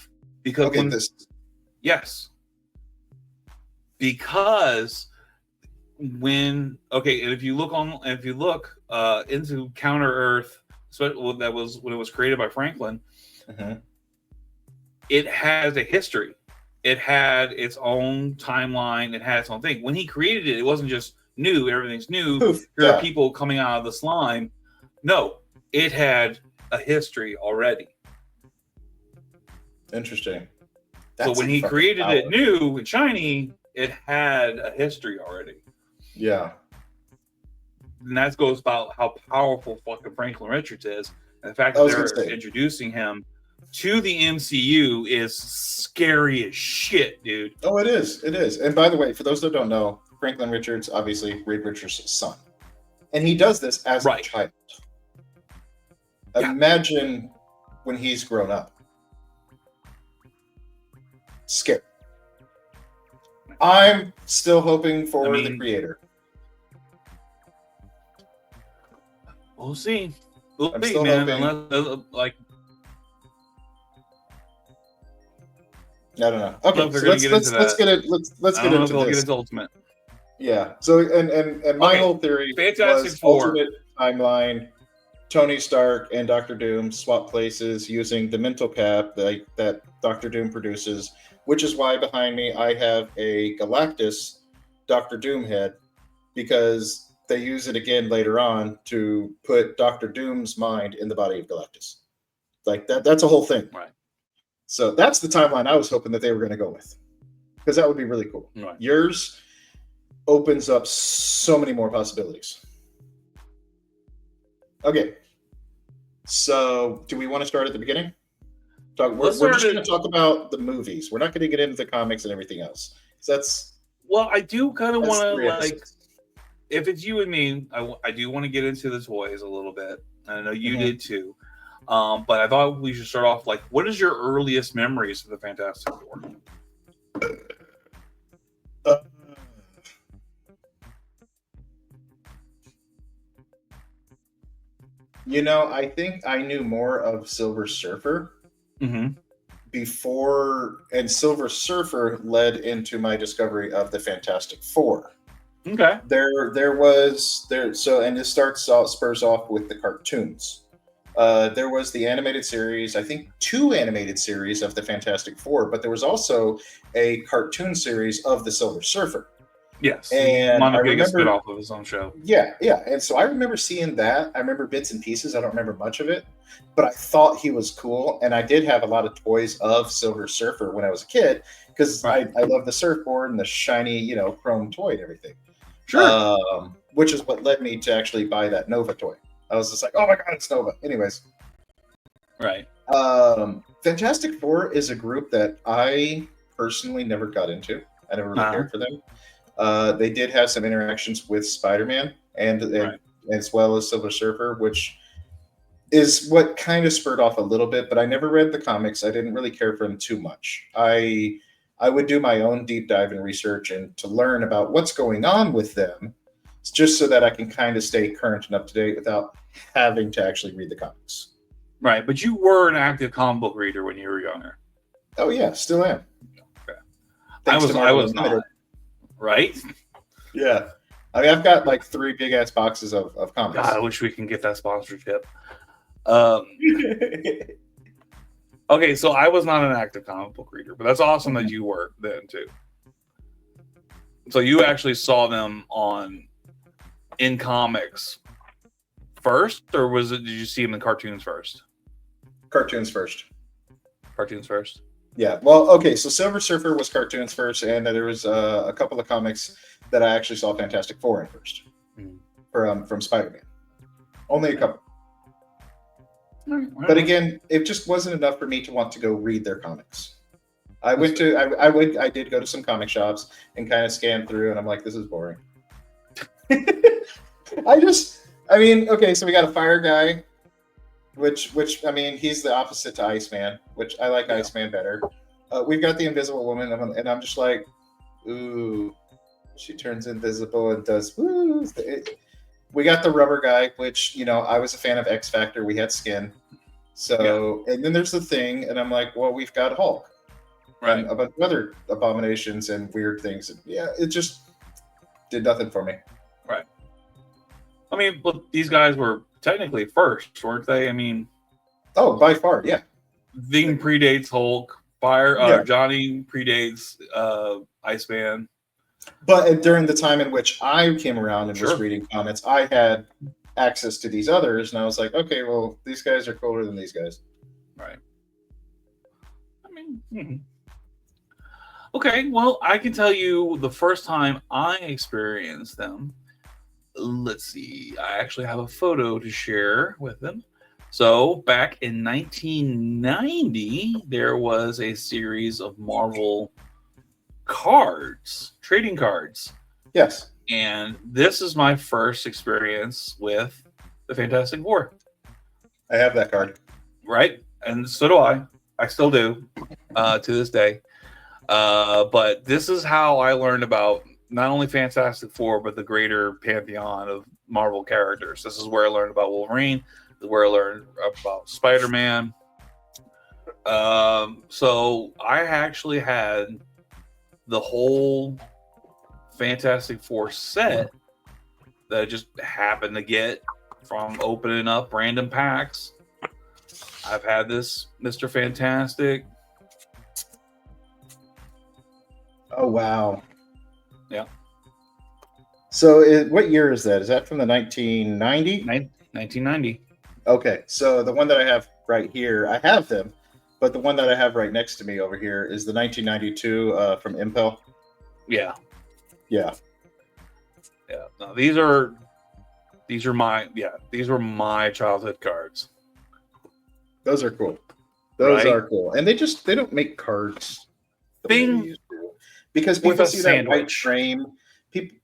Because yes. Because and if you look into Counter Earth, that was when it was created by Franklin, it has a history. It had its own timeline. It had its own thing. When he created it, it wasn't just new. Everything's new. There are people coming out of the slime. No, it had a history already. Interesting. So when he created it new and shiny, it had a history already. Yeah. And that goes about how powerful fucking Franklin Richards is. And the fact that they're introducing him to the MCU is scary as shit, dude. Oh, it is. It is. And by the way, for those that don't know, Franklin Richards, obviously Reed Richards' son. And he does this as a child. Imagine when he's grown up. Scary. I'm still hoping for the creator. We'll see. We'll I'm see, still man. hoping. Unless, like, I don't know. I don't know Okay, if they're so going to get into let's that. get it. Let's I get don't know if into they'll get this. into Ultimate. Yeah. So and my Okay, whole theory Fantastic was Four. alternate timeline. Tony Stark and Doctor Doom swap places using the mental cap that Doctor Doom produces, which is why behind me I have a Galactus Doctor Doom head, because they use it again later on to put Doctor Doom's mind in the body of Galactus. Like that's a whole thing. Right. So that's the timeline I was hoping that they were going to go with, because that would be really cool. Right. Yours opens up so many more possibilities. Okay. So, do we want to start at the beginning? We're just going to talk about the movies. We're not going to get into the comics and everything else. Well, I do kind of want to, like, episodes. if it's you and me, I do want to get into the toys a little bit. I know you did too. But I thought we should start off, like, what is your earliest memories of the Fantastic Four? I think I knew more of Silver Surfer before, and Silver Surfer led into my discovery of the Fantastic Four. Okay. So, and this spurs off with the cartoons. There was the animated series, I think 2 animated series of the Fantastic Four, but there was also a cartoon series of the Silver Surfer. Yes. And I remember, a spin-off of his own show. Yeah. And so I remember seeing that. I remember bits and pieces. I don't remember much of it, but I thought he was cool. And I did have a lot of toys of Silver Surfer when I was a kid, because I love the surfboard and the shiny, chrome toy and everything. Sure. Which is what led me to actually buy that Nova toy. I was just like, oh my God, it's Nova. Anyways. Right. Fantastic Four is a group that I personally never got into. I never really cared for them. They did have some interactions with Spider-Man and as well as Silver Surfer, which is what kind of spurred off a little bit, but I never read the comics. I didn't really care for them too much. I would do my own deep dive and research and to learn about what's going on with them, just so that I can kind of stay current and up to date without having to actually read the comics. Right, but you were an active comic book reader when you were younger. Oh yeah, still am. Okay. I was not. Right? Yeah. I mean, I've got like 3 big ass boxes of comics. God, I wish we can get that sponsorship. Okay, so I was not an active comic book reader, but that's awesome that you were then too. So you actually saw them in comics first, or did you see them in cartoons first? Cartoons first. Cartoons first. Yeah, well, okay, so Silver Surfer was cartoons first, and there was a couple of comics that I actually saw Fantastic Four in first, from Spider-Man. Only a couple. But again, it just wasn't enough for me to want to go read their comics. I did go to some comic shops and kind of scan through, and I'm like, this is boring. Okay, so we got a fire guy, which I mean, he's the opposite to Iceman, which I like Iceman better. We've got the Invisible Woman, and I'm just like, ooh, she turns invisible and does woo. We got the rubber guy, which, I was a fan of X Factor. We had skin. So, and then there's the Thing, and I'm like, well, we've got Hulk. Right. And a bunch of other abominations and weird things. And yeah, it just did nothing for me. Right. I mean, but these guys were technically first, weren't they? I mean, oh, by far, yeah. Thing predates Hulk. Johnny predates Iceman. But during the time in which I came around and was reading comics, I had access to these others, and I was like, okay, well, these guys are cooler than these guys. Right. I mean, okay, well, I can tell you the first time I experienced them. Let's see. I actually have a photo to share with them. So back in 1990, there was a series of Marvel trading cards. Yes. And this is my first experience with the Fantastic Four. I have that card. Right? And so do I. I still do to this day. But this is how I learned about not only Fantastic Four, but the greater pantheon of Marvel characters. This is where I learned about Wolverine. This is where I learned about Spider-Man. So I actually had the whole Fantastic Four set that I just happened to get from opening up random packs. I've had this Mr. Fantastic. Oh, wow. Yeah. So what year is that? Is that from the 1990? 1990. Okay, so the one that I have right here, I have them, but the one that I have right next to me over here is the 1992 from Impel. Yeah. Yeah. Yeah. No, these were my childhood cards. Those are cool. Those Right? are cool. And they don't make cards the way they Thing used to. Because with people a see that white sandwich. frame. People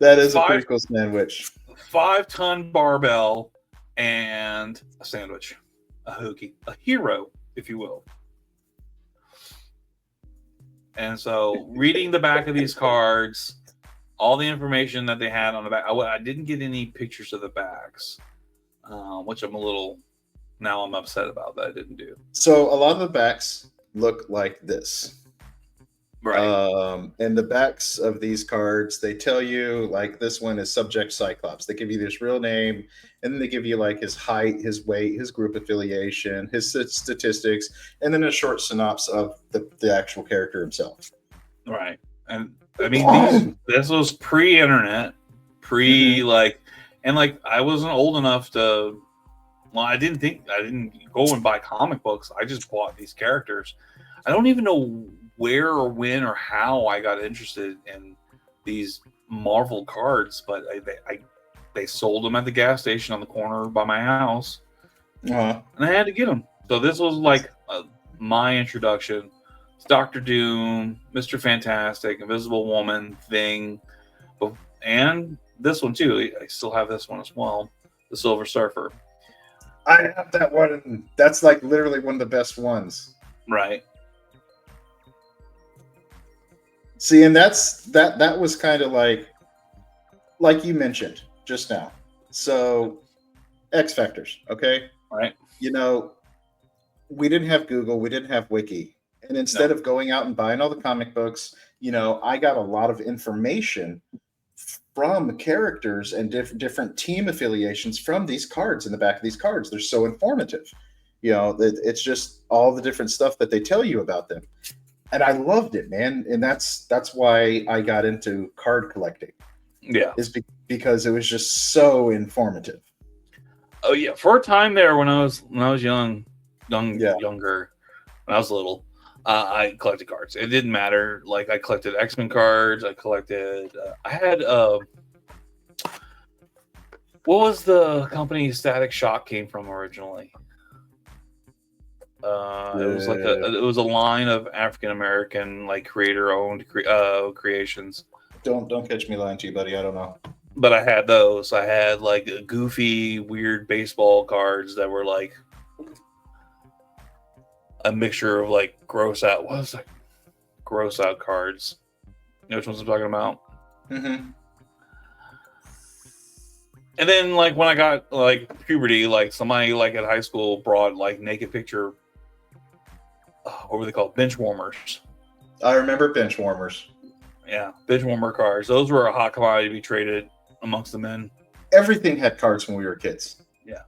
That is a pretty cool sandwich. 5-ton barbell and a sandwich. A hoagie. A hero, if you will. And so reading the back of these cards, all the information that they had on the back, I didn't get any pictures of the backs, which I'm upset about that I didn't do. So a lot of the backs look like this. Right. And the backs of these cards, they tell you like this one is Subject Cyclops. They give you this real name, and then they give you like his height, his weight, his group affiliation, his statistics, and then a short synopsis of the actual character himself. Right. And I mean, this was pre-internet, I wasn't old enough to. Well, I didn't go and buy comic books. I just bought these characters. I don't even know where or when or how I got interested in these Marvel cards, but they sold them at the gas station on the corner by my house, and I had to get them. So this was like my introduction. It's Doctor Doom, Mr. Fantastic, Invisible Woman, Thing, and this one too. I still have this one as well, the Silver Surfer. I have that one, and that's like literally one of the best ones. Right. See, and that was kind of like you mentioned just now. So X Factors, okay? Right. You know, we didn't have Google, we didn't have Wiki. And instead of going out and buying all the comic books, I got a lot of information from characters and different team affiliations from these cards in the back of these cards. They're so informative. It's just all the different stuff that they tell you about them. And I loved it, man. And that's why I got into card collecting. Yeah. Because it was just so informative. Oh yeah. For a time there when I was younger, when I was little, I collected cards. It didn't matter. Like I collected X-Men cards. I collected. I had. What was the company Static Shock came from originally? It was a line of African American creator owned creations. Don't catch me lying to you, buddy. I don't know. But I had those. I had goofy, weird baseball cards that were like a mixture of gross out. What was gross out cards? You know which ones I'm talking about? Mm-hmm. And then when I got puberty, somebody at high school brought naked picture. What were they called? Bench warmers. I remember bench warmers. Yeah, bench warmer cards. Those were a hot commodity to be traded amongst the men. Everything had cards when we were kids. Yeah.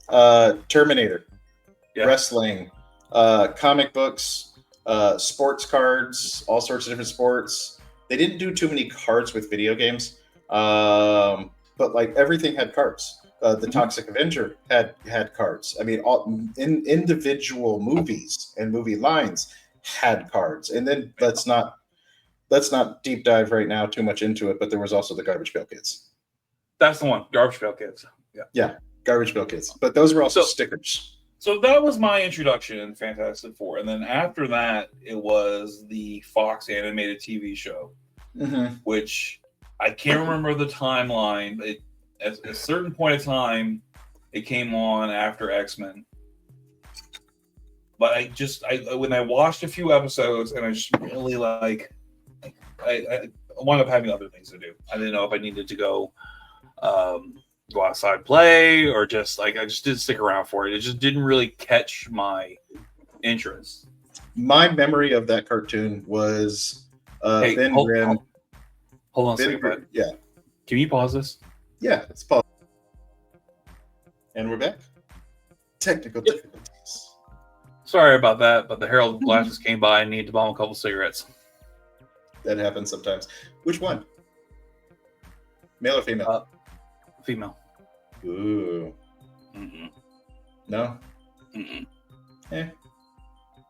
Terminator. Yeah. Wrestling. Comic books. Sports cards. All sorts of different sports. They didn't do too many cards with video games. But everything had cards. The Toxic Avenger had cards. I mean, individual movies and movie lines had cards. And then let's not deep dive right now too much into it. But there was also the Garbage Pail Kids. That's the one, Garbage Pail Kids. Yeah, Garbage Pail Kids. But those were also stickers. So that was my introduction in Fantastic Four, and then after that, it was the Fox animated TV show, which I can't remember the timeline. At a certain point in time, it came on after X-Men. But I when I watched a few episodes and I just really I wound up having other things to do. I didn't know if I needed to go outside play or just I just didn't stick around for it. It just didn't really catch my interest. My memory of that cartoon was Ben Grimm. Hold on a second, bud. Yeah. Can you pause this? Yeah, it's paused. And we're back. Technical difficulties. Sorry about that, but the Herald Glasses came by and needed to buy him a couple cigarettes. That happens sometimes. Which one? Male or female? Female. Ooh. Mm-mm. No? Mm-mm.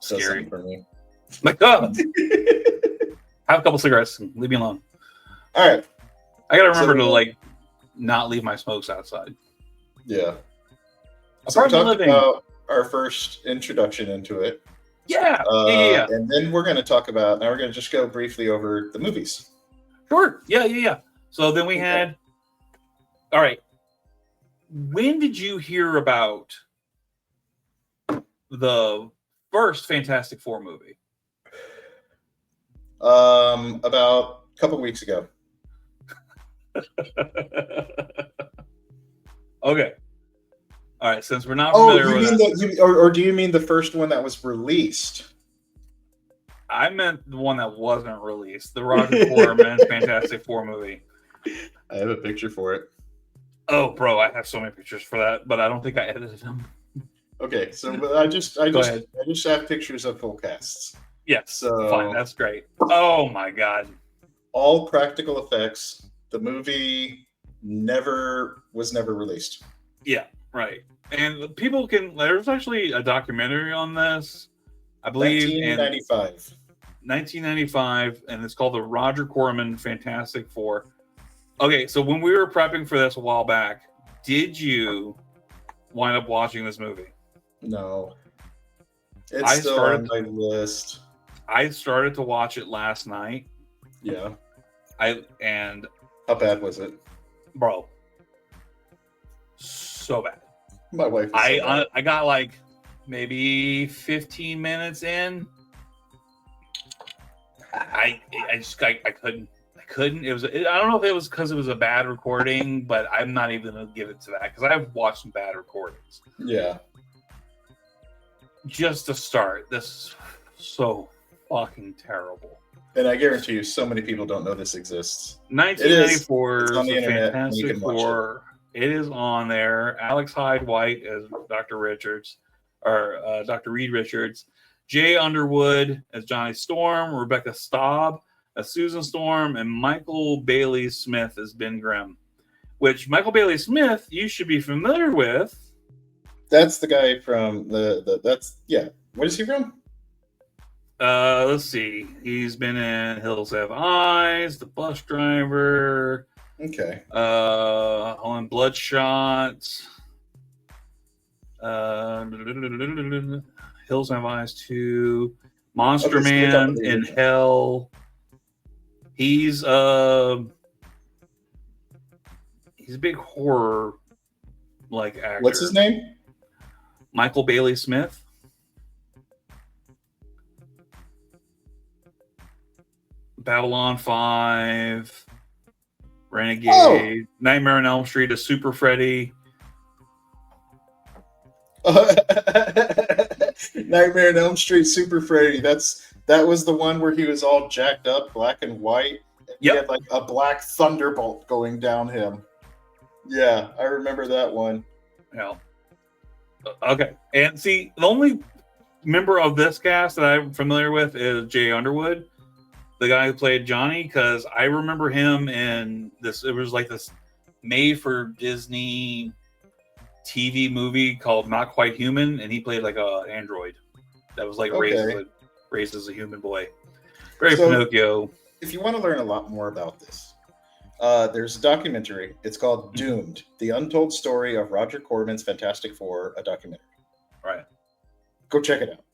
Scary for me. My God. Have a couple cigarettes and leave me alone. All right. I gotta remember to not leave my smokes outside. Yeah. So we talked about our first introduction into it. Yeah. And then we're going to talk about, now we're going to just go briefly over the movies. Sure. Yeah. So then we had, all right. When did you hear about the first Fantastic Four movie? About a couple weeks ago. Okay. All right. Since we're not familiar with that, or do you mean the first one that was released? I meant the one that wasn't released, the Roger Corman Fantastic Four movie. I have a picture for it. Oh, bro, I have so many pictures for that, but I don't think I edited them. Okay, so I just have pictures of full casts. Yes, so fine, that's great. Oh my God! All practical effects. The movie was never released. Yeah, right. And people can. There's actually a documentary on this, I believe, 1995. 1995, and it's called the Roger Corman Fantastic Four. Okay, so when we were prepping for this a while back, did you wind up watching this movie? No. It's still on my list. I started to watch it last night. Yeah. And how bad was it? Bro. So bad. My wife I got maybe 15 minutes in. I couldn't. It was. I don't know if it was because it was a bad recording, but I'm not even gonna give it to that because I've watched some bad recordings. Yeah. Just to start, this is so fucking terrible. And I guarantee you, so many people don't know this exists. 1994 it's on the internet. Fantastic Four. It is on there. Alex Hyde White as Dr. Richards, or Dr. Reed Richards. Jay Underwood as Johnny Storm. Rebecca Staub as Susan Storm, and Michael Bailey Smith as Ben Grimm. Which Michael Bailey Smith you should be familiar with. That's the guy from What is he from? Let's see. He's been in Hills Have Eyes, The Bus Driver. Okay. On Bloodshot. Hills Have Eyes 2. Monster Man in Hell. He's a big horror actor. What's his name? Michael Bailey Smith. Babylon 5, Renegade, Nightmare on Elm Street, a Super Freddy. Nightmare on Elm Street, Super Freddy. That was the one where he was all jacked up, black and white. He had a black thunderbolt going down him. Yeah, I remember that one. Yeah. Okay. And see, the only member of this cast that I'm familiar with is Jay Underwood, the guy who played Johnny, because I remember him in this. It was this made for Disney TV movie called Not Quite Human, and he played a android that was raised as a human boy. Very Pinocchio. If you want to learn a lot more about this, there's a documentary. It's called Doomed: The Untold Story of Roger Corman's Fantastic Four, a documentary. Right. Go check it out.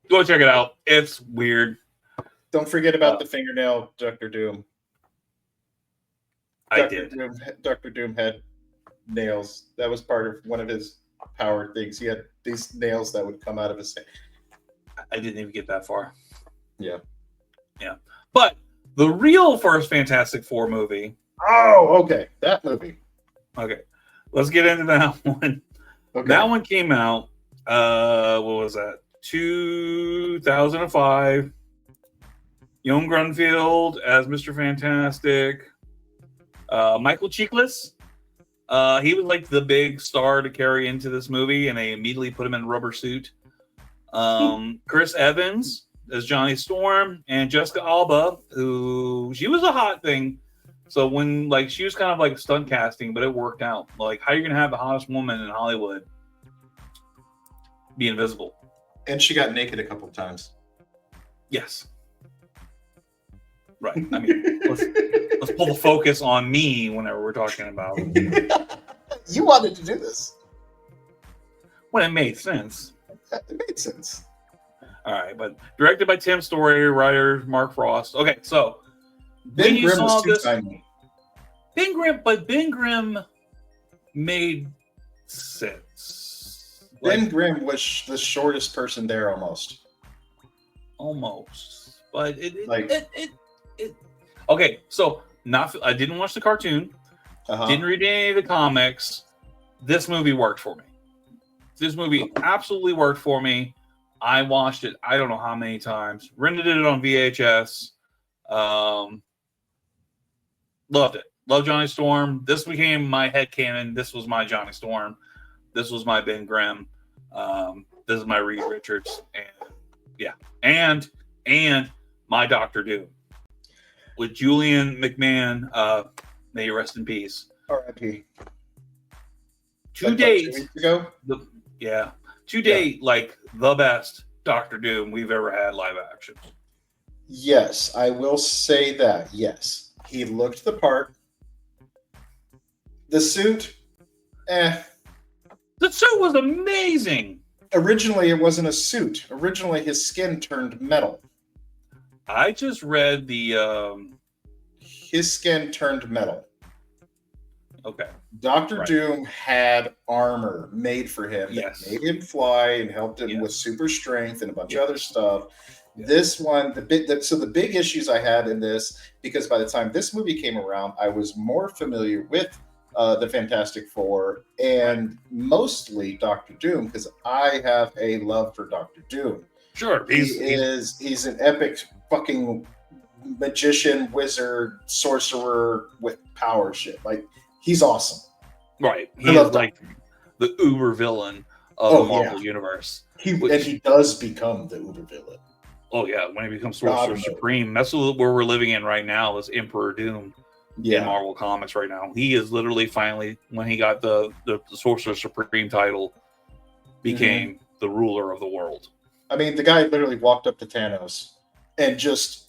Go check it out. It's weird. Don't forget about the fingernail Dr. Doom. Dr. Doom had nails. That was part of one of his power things. He had these nails that would come out of his I didn't even get that far. Yeah. But the real first Fantastic Four movie. Oh, okay. That movie. Okay, let's get into that one. Okay. That one came out. What was that? 2005. Young Grunfield as Mr. Fantastic. Michael Chiklis. He was like the big star to carry into this movie, and they immediately put him in a rubber suit. Chris Evans as Johnny Storm, and Jessica Alba, who she was a hot thing. So when like she was kind of like stunt casting, but it worked out. Like, how are you gonna have the hottest woman in Hollywood be invisible? And she got naked a couple of times. Yes. Right. I mean, let's pull the focus on me whenever we're talking about You wanted to do this. when it made sense. It made sense. All right, but directed by Tim Story, writer Mark Frost. Okay, so Ben when you Grimm saw was too this, tiny. Ben Grimm made sense. Ben Grimm was the shortest person there almost. Almost, but it okay. So I didn't watch the cartoon. Didn't read any of the comics. This movie worked for me. This movie absolutely worked for me. I watched it, I don't know how many times. Rented it on VHS. Loved it. Loved Johnny Storm. This became my headcanon. This was my Johnny Storm. This was my Ben Grimm. This is my Reed Richards. And yeah. And my Dr. Doom. With Julian McMahon. May you rest in peace. R.I.P. To date, 2 weeks ago? to date, like the best Doctor Doom we've ever had live action. Yes, I will say that. Yes, he looked the part. The suit, The suit was amazing. Originally, it wasn't a suit. Originally, his skin turned metal. I just read the. His skin turned metal. Okay. Dr. Doom had armor made for him that made him fly and helped him with super strength and a bunch of other stuff. This one, the big issues I had in this, because by the time this movie came around, I was more familiar with the Fantastic Four and mostly Dr. Doom, because I have a love for Dr. Doom. Sure. He's an epic fucking magician, wizard, sorcerer with power shit. Like, he's awesome. Right. He is like the uber villain of the Marvel universe. He does become the uber villain. Oh yeah, when he becomes Sorcerer Supreme. That's where we're living in right now, is Emperor Doom in Marvel Comics right now. He is literally finally, when he got the Sorcerer Supreme title, became the ruler of the world. I mean, the guy literally walked up to Thanos and just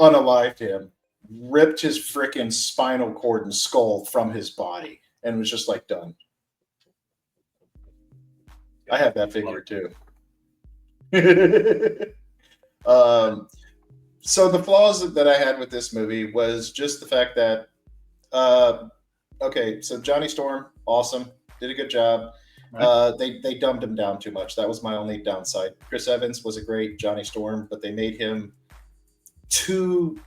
unalived him, ripped his freaking spinal cord and skull from his body, and was just like, done. I have that figure too. So the flaws that I had with this movie was just the fact that, so Johnny Storm, awesome, did a good job. Right. They dumbed him down too much. That was my only downside. Chris Evans was a great Johnny Storm, but they made him too.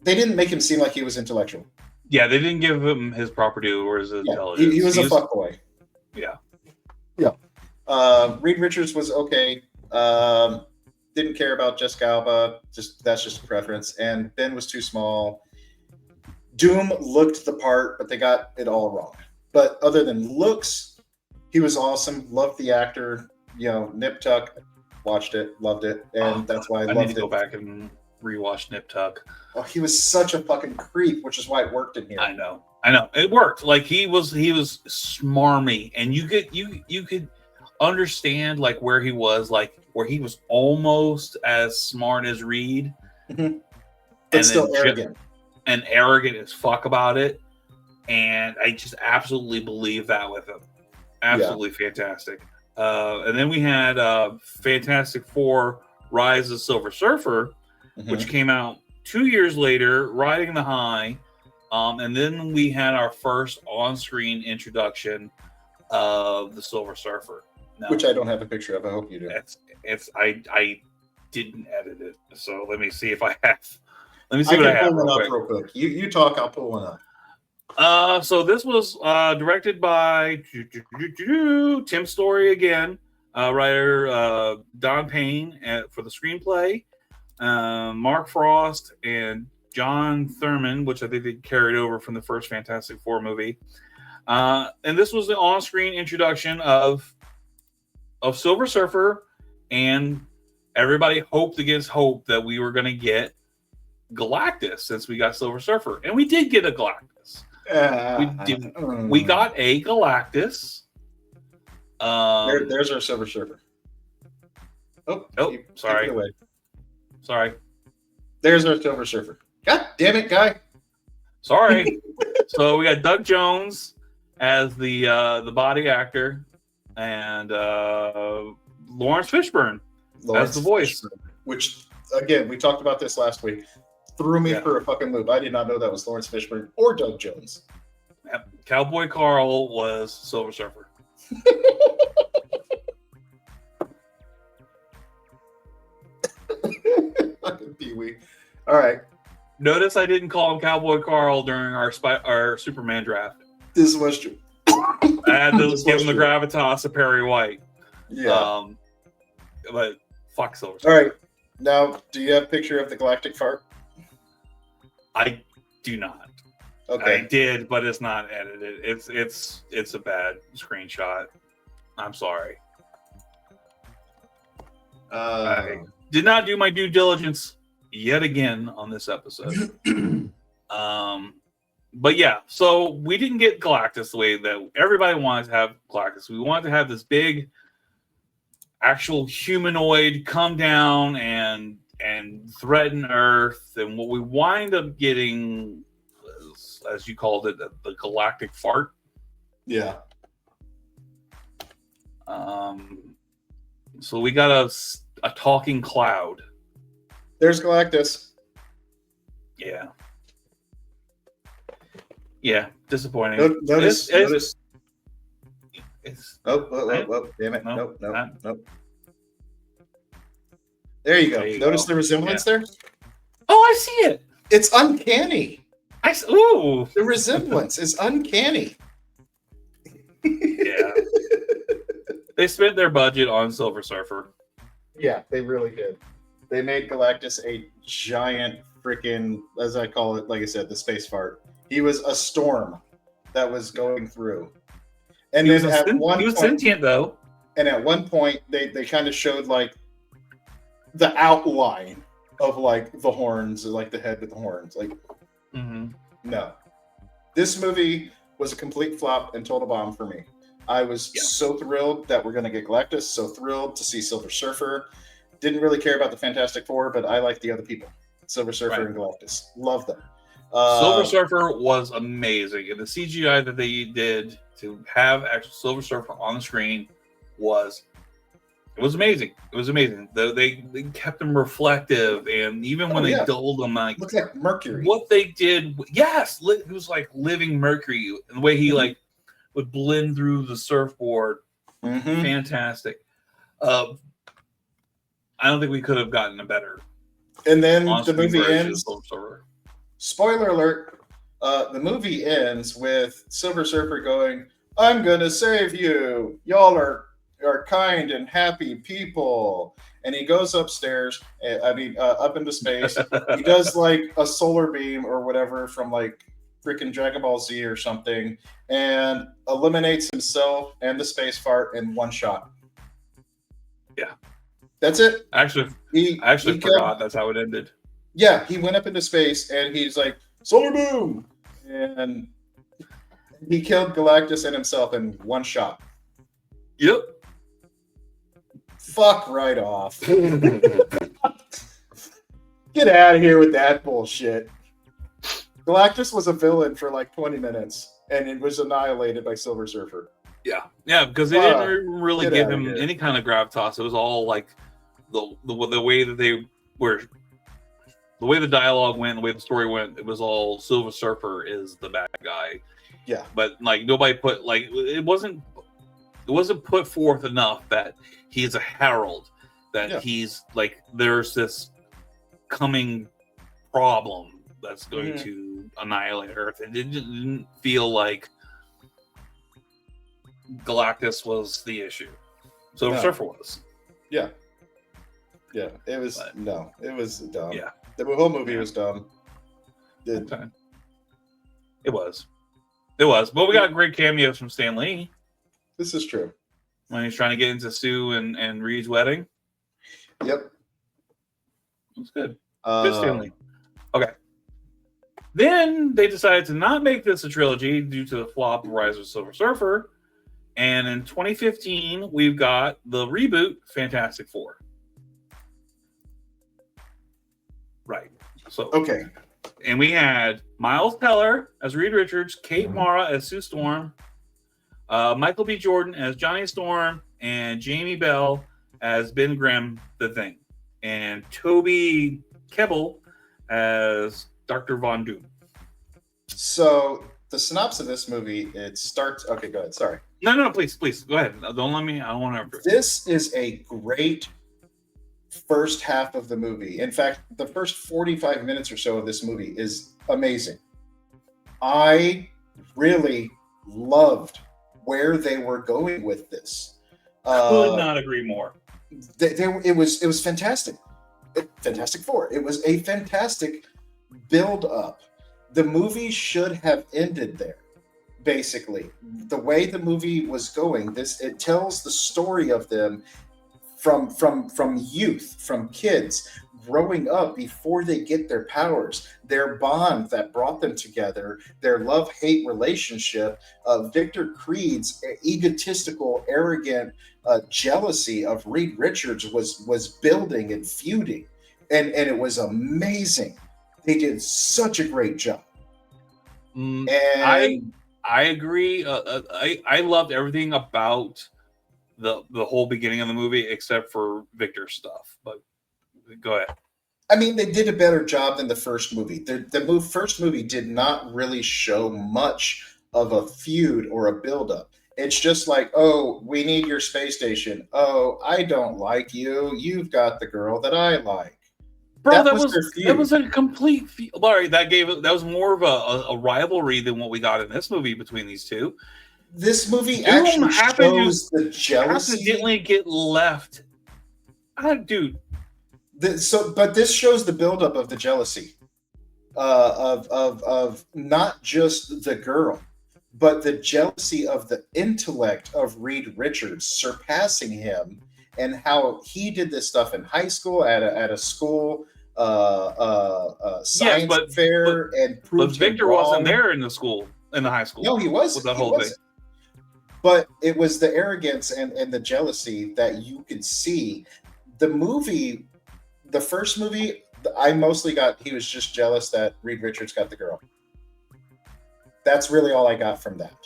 They didn't make him seem like he was intellectual. Yeah, they didn't give him his proper due or his intelligence. He was a fuckboy. Yeah. Reed Richards was okay. Didn't care about Jessica Alba. That's just a preference. And Ben was too small. Doom looked the part, but they got it all wrong. But other than looks, he was awesome. Loved the actor. Nip Tuck. Watched it. Loved it. And that's why I loved it. I need to go back and rewatch Nip Tuck. Oh, he was such a fucking creep, which is why it worked in here. I know. It worked. Like he was smarmy, and you could understand like where he was, like where he was almost as smart as Reed, but still arrogant and arrogant as fuck about it. And I just absolutely believe that with him. Absolutely fantastic. And then we had Fantastic Four: Rise of Silver Surfer, which came out 2 years later, riding the high. And then we had our first on-screen introduction of the Silver Surfer. No. Which I don't have a picture of. I hope you do. I didn't edit it, so let me see if I have. Let me see what I have. Pull one up real quick. You talk. I'll pull one up. So this was directed by Tim Story again, writer Don Payne for the screenplay, Mark Frost and John Thurman, which I think they carried over from the first Fantastic Four movie. And this was the on-screen introduction of Silver Surfer, and everybody hoped against hope that we were going to get Galactus since we got Silver Surfer, and we did get a Galactus. We got a Galactus. There's our Silver Surfer. Oh, sorry. Sorry. There's our Silver Surfer. God damn it, guy. Sorry. So we got Doug Jones as the body actor, and Lawrence Fishburne as the voice. Which, again, we talked about this last week. Threw me for a fucking loop. I did not know that was Lawrence Fishburne or Doug Jones. Yep. Cowboy Carl was Silver Surfer. Fucking Pee-wee. All right. Notice I didn't call him Cowboy Carl during our Superman draft. This was true. I had to give him the gravitas of Perry White. Yeah. But fuck Silver Surfer. All right. Now, do you have a picture of the galactic fart? I do not. Okay. I did, but it's not edited. It's a bad screenshot. I'm sorry. I did not do my due diligence yet again on this episode. But yeah, so we didn't get Galactus the way that everybody wanted to have Galactus. We wanted to have this big, actual humanoid come down and threaten Earth. And what we wind up getting, was, as you called it, the galactic fart. Yeah. So we got a talking cloud. There's Galactus. Yeah. Yeah, disappointing. Notice. It's Oh, damn it. Nope, Nope. There you go. There you Notice go. the resemblance there? Oh, I see it. It's uncanny. Ooh. The resemblance is uncanny. Yeah. They spent their budget on Silver Surfer. Yeah, they really did. They made Galactus a giant freaking, as I call it, like I said, the space fart. He was a storm that was going through. And He then was point, sentient though. and at one point they kind of showed like the outline of like the horns, like the head with the horns. Like, no. This movie was a complete flop and total bomb for me. I was so thrilled that we're going to get Galactus, so thrilled to see Silver Surfer. Didn't really care about the Fantastic Four, but I like the other people. Silver Surfer and Galactus. Love them. Silver Surfer was amazing. And the CGI that they did to have actual Silver Surfer on the screen was amazing. It was amazing. They kept him reflective, and even when they dulled him, like looked like Mercury. What they did, it was like living Mercury, and the way he like would blend through the surfboard. Fantastic. I don't think we could have gotten a better. And then the movie ends. Silver Spoiler alert. The movie ends with Silver Surfer going, "I'm gonna save you. Y'all are kind and happy people." And he goes upstairs. Up into space. He does like a solar beam or whatever from like freaking Dragon Ball Z or something, and eliminates himself and the space fart in one shot. Yeah, that's it. Actually, he forgot that's how it ended. Yeah, he went up into space and he's like, solar boom! And he killed Galactus and himself in one shot. Yep. Fuck right off. Get out of here with that bullshit. Galactus was a villain for like 20 minutes and it was annihilated by Silver Surfer. Yeah, because they didn't really give him any kind of gravitas. It was all like the way that they were. The way the dialogue went, the way the story went, it was all Silver Surfer is the bad guy. Yeah. But like nobody put like it wasn't wasn't put forth enough that he's a herald, that he's like there's this coming problem that's going to annihilate Earth. It didn't feel like Galactus was the issue. So Surfer was. Yeah. Yeah. It was it was dumb. Yeah. The whole movie was dumb. It was. But we got great cameos from Stan Lee. This is true. When he's trying to get into Sue and Reed's wedding. Yep. It's good. Good Stan Lee. Okay. Then they decided to not make this a trilogy due to the flop of Rise of the Silver Surfer. And in 2015, we've got the reboot Fantastic Four. Right. So okay. And we had Miles Teller as Reed Richards, Kate Mara as Sue Storm, Michael B. Jordan as Johnny Storm, and Jamie Bell as Ben Grimm, the Thing, and Toby Kebbell as Dr. Von Doom. So the synopsis of this movie, it starts. Okay, go ahead. Sorry. No, please, go ahead. Don't let me. I don't want to. This is a great first half of the movie. In fact, the first 45 minutes or so of this movie is amazing. I really loved where they were going with this. Could not agree more. It was fantastic. Fantastic Four. It was a fantastic build up. The movie should have ended there. Basically, the way the movie was going, it tells the story of them from youth, from kids growing up before they get their powers, their bond that brought them together, their love-hate relationship, Victor Creed's egotistical, arrogant jealousy of Reed Richards was building and feuding, and it was amazing. They did such a great job. And I agree. I loved everything about the whole beginning of the movie except for Victor's stuff. But go ahead. I mean, they did a better job than the first movie. The first movie did not really show much of a feud or a buildup. It's just like, oh, we need your space station. Oh, I don't like you. You've got the girl that I like. Bro, that was a complete. Larry, that was more of a rivalry than what we got in this movie between these two. This movie actually shows the jealousy. Accidentally get left, dude. But this shows the buildup of the jealousy, of not just the girl, but the jealousy of the intellect of Reed Richards surpassing him, and how he did this stuff in high school at a school science fair, and proved but Victor wasn't there in the high school. No, he wasn't. With that whole thing. But it was the arrogance and the jealousy that you could see. The first movie, I mostly got, he was just jealous that Reed Richards got the girl. That's really all I got from that.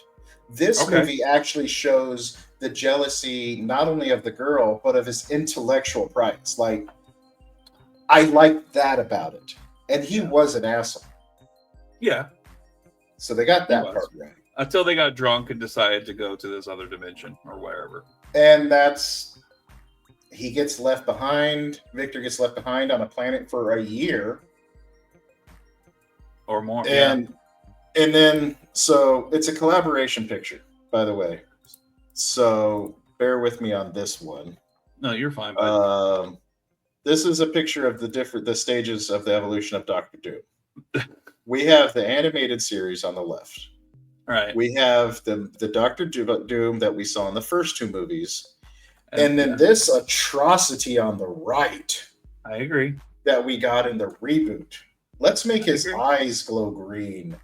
This movie actually shows the jealousy not only of the girl, but of his intellectual prowess. Like, I like that about it. And he was an asshole. Yeah. So they got that part right. Until they got drunk and decided to go to this other dimension or wherever. And he gets left behind. Victor gets left behind on a planet for a year. Or more. And then, so it's a collaboration picture, by the way. So bear with me on this one. No, you're fine. Buddy. This is a picture of the stages of the evolution of Doctor Doom. We have the animated series on the left. Right. We have the Doctor Doom that we saw in the first two movies. And then this atrocity on the right. I agree. That we got in the reboot. Let's make his eyes glow green.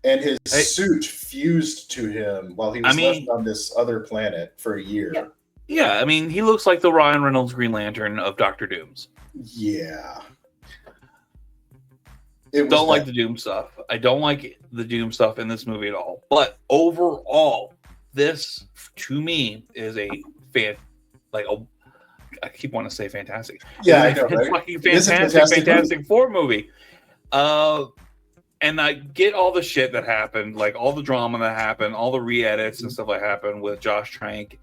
And his suit fused to him while he was left on this other planet for a year. Yeah, I mean, he looks like the Ryan Reynolds Green Lantern of Doctor Doom's. Yeah. Don't like the Doom stuff. I don't like the Doom stuff in this movie at all. But overall, this to me is a I keep wanting to say fantastic. Yeah, I know, right? Fucking fantastic Four movie. And I get all the shit that happened, like all the drama that happened, all the re-edits and stuff that happened with Josh Trank,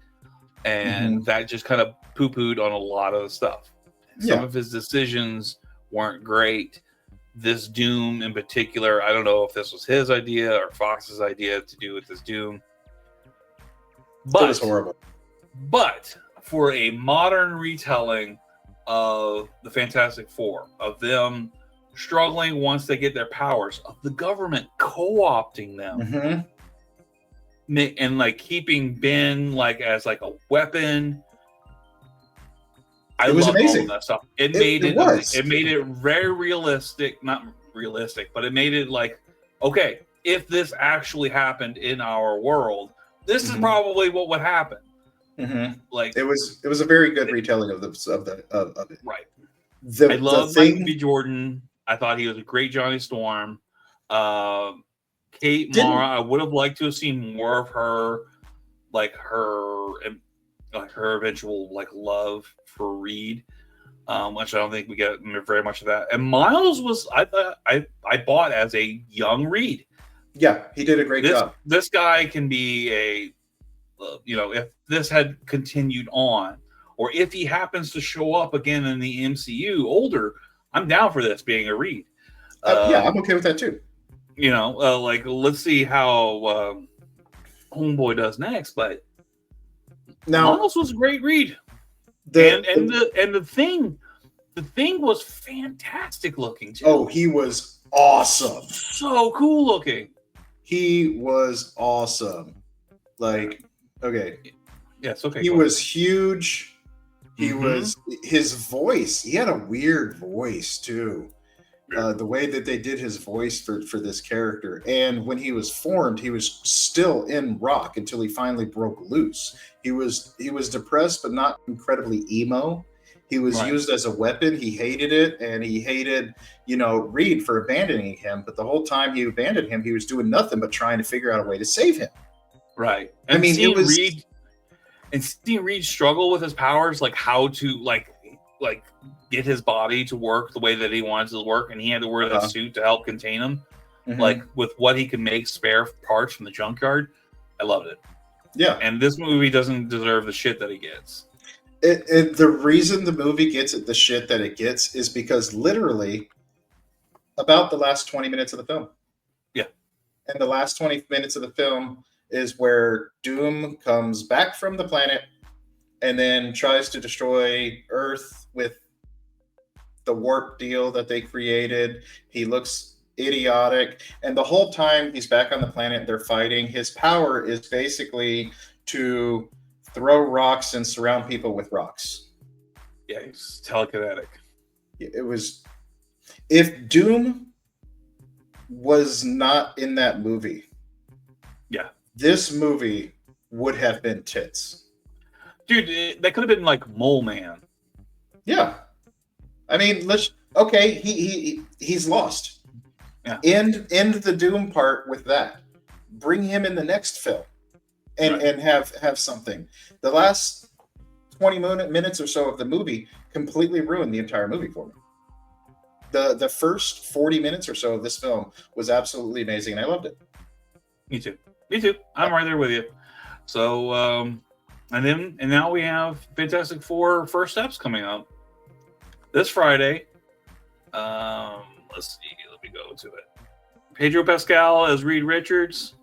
and that just kind of poo-pooed on a lot of the stuff. Some of his decisions weren't great. This Doom in particular, I don't know if this was his idea or Fox's idea to do with this Doom. But it was horrible. But for a modern retelling of the Fantastic Four, of them struggling once they get their powers, of the government co-opting them, and like keeping Ben like as like a weapon. It was amazing. All that stuff. It made it very realistic, not realistic, but it made it like, okay, if this actually happened in our world, this is probably what would happen. Like it was a very good retelling of it. Right. I love Michael B. Jordan. I thought he was a great Johnny Storm. Kate Mara, I would have liked to have seen more of her, like her eventual like love for Reed, which I don't think we get very much of that. And Miles was I bought as a young Reed. Yeah, he did a great job. This guy can be a, if this had continued on, or if he happens to show up again in the MCU older, I'm down for this being a Reed. I'm okay with that too. Like let's see how Homeboy does next, but now Miles was a great Reed. The thing was fantastic looking too. Oh, he was awesome. So cool looking. He was awesome. Like, okay. Yes, okay. He was huge. He was his voice. He had a weird voice too. The way that they did his voice for this character, and when he was formed, he was still in rock until he finally broke loose. He was depressed, but not incredibly emo. He was used as a weapon. He hated it, and he hated, Reed for abandoning him. But the whole time he abandoned him, he was doing nothing but trying to figure out a way to save him. Right. And seeing Reed struggle with his powers, like how to like get his body to work the way that he wanted to work, and he had to wear that suit to help contain him, like with what he could make spare parts from the junkyard. I loved it. Yeah. And this movie doesn't deserve the shit that he gets. The reason the movie gets the shit that it gets is because literally about the last 20 minutes of the film. Yeah. And the last 20 minutes of the film is where Doom comes back from the planet and then tries to destroy Earth with the warp deal that they created. He looks idiotic. And the whole time he's back on the planet, they're fighting. His power is basically to throw rocks and surround people with rocks. Yeah, he's telekinetic. It was... If Doom was not in that movie, this movie would have been tits. Dude, that could have been like Mole Man. Yeah. I mean, he's lost. Yeah. End the Doom part with that. Bring him in the next film and have something. The last 20 minutes or so of the movie completely ruined the entire movie for me. The first 40 minutes or so of this film was absolutely amazing, and I loved it. Me too. I'm right there with you. So, and now we have Fantastic Four First Steps coming up this Friday. Let's see. Let me go to it. Pedro Pascal as Reed Richards.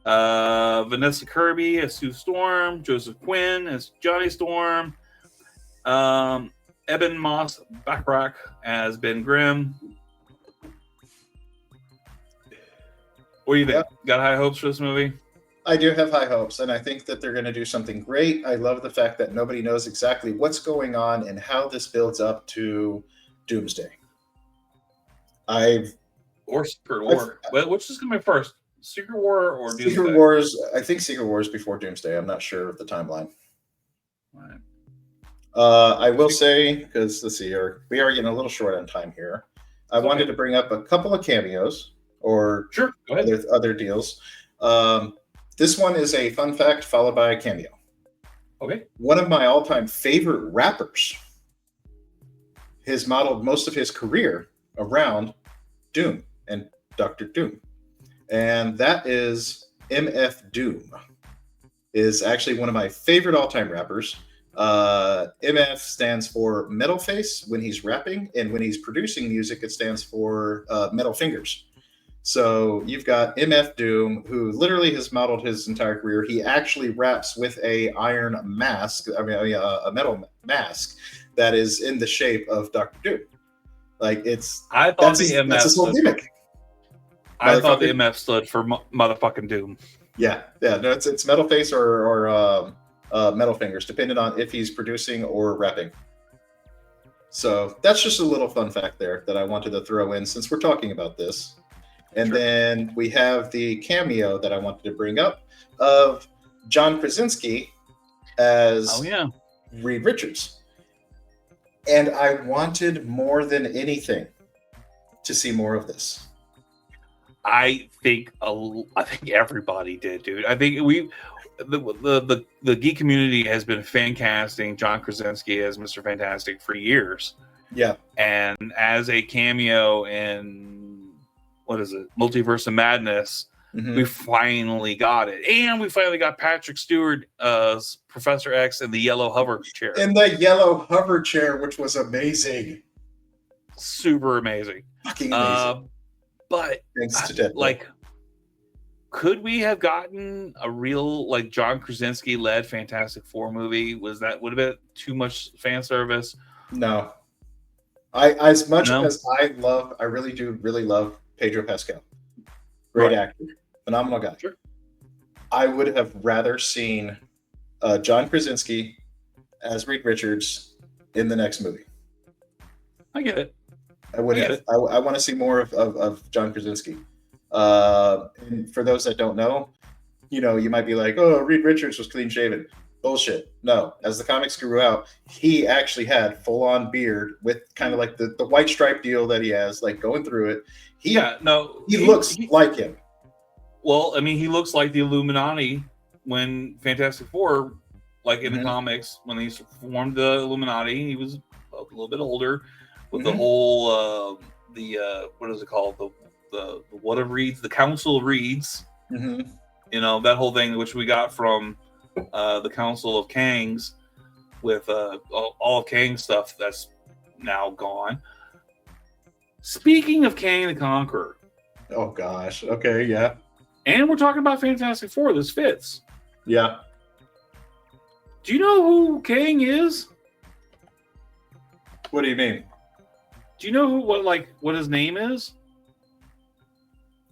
Vanessa Kirby as Sue Storm. Joseph Quinn as Johnny Storm. Eben Moss Backrack as Ben Grimm. What do you think? Got high hopes for this movie? I do have high hopes, and I think that they're going to do something great. I love the fact that nobody knows exactly what's going on and how this builds up to Doomsday. Or Secret War. Which is going to be first? Secret War or Doomsday? Secret Wars. I think Secret Wars before Doomsday. I'm not sure of the timeline. Right. I will say, because let's see, we are getting a little short on time here. I wanted to bring up a couple of cameos or other deals. This one is a fun fact followed by a cameo. Okay. One of my all-time favorite rappers has modeled most of his career around Doom. and Doctor Doom, and that is MF Doom. Is actually one of my favorite all-time rappers. MF stands for Metal Face when he's rapping, and when he's producing music, it stands for Metal Fingers. So you've got MF Doom, who literally has modeled his entire career. He actually raps with a iron mask, a metal mask that is in the shape of Doctor Doom. Like I thought that's the his, MF that's his whole gimmick. I thought the MF stood for motherfucking Doom. Yeah. No, it's Metal Face or Metal Fingers, depending on if he's producing or rapping. So that's just a little fun fact there that I wanted to throw in since we're talking about this. And then we have the cameo that I wanted to bring up of John Krasinski as Reed Richards. And I wanted more than anything to see more of this. I think everybody did, dude. I think the geek community has been fan casting John Krasinski as Mr. Fantastic for years. Yeah. And as a cameo in Multiverse of Madness, we finally got it. And we finally got Patrick Stewart as Professor X in the yellow hover chair. In the yellow hover chair, which was amazing. Super amazing. Fucking amazing. But thanks to Deadpool. Could we have gotten a real John Krasinski led Fantastic Four movie? Would have been too much fan service? No. As much as I really do love Pedro Pascal. Great actor. Phenomenal guy. Sure. I would have rather seen John Krasinski as Reed Richards in the next movie. I get it. I want to see more of John Krasinski. And for those that don't know, you might be like, oh, Reed Richards was clean shaven. Bullshit. No, as the comics grew out, he actually had full on beard with kind of like the white stripe deal that he has, going through it. He looks like him. Well, I mean, he looks like the Illuminati when Fantastic Four, in the comics, when he formed the Illuminati, he was a little bit older with the whole, what is it called? The what of Reeds, the Council of Reeds. That whole thing, which we got from the Council of Kangs with all of Kang's stuff that's now gone. Speaking of Kang the Conqueror. Oh, gosh. Okay, yeah. And we're talking about Fantastic Four. This fits. Yeah. Do you know who Kang is? What do you mean? Do you know what his name is?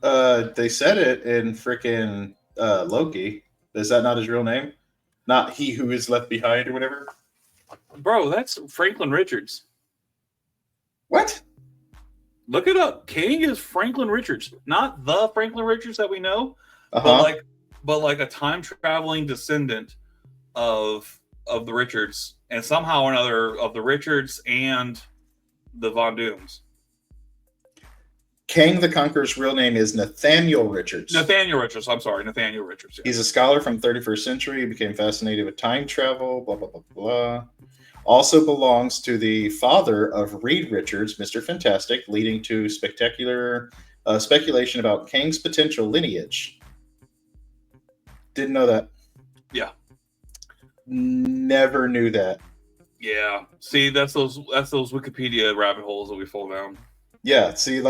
They said it in freaking Loki. Is that not his real name? Not He Who Is Left Behind or whatever? Bro, that's Franklin Richards. What? Look it up. Kang is Franklin Richards. Not the Franklin Richards that we know, but a time-traveling descendant of the Richards, and somehow or another of the Richards and the Von Dooms. Kang the Conqueror's real name is Nathaniel Richards. Nathaniel Richards. I'm sorry, Nathaniel Richards. Yeah. He's a scholar from 31st century. He became fascinated with time travel, blah, blah, blah, blah. Also belongs to the father of Reed Richards, Mr. Fantastic, leading to spectacular speculation about Kang's potential lineage. Didn't know that. Yeah. Never knew that. Yeah. See, that's those Wikipedia rabbit holes that we fall down. Yeah, see,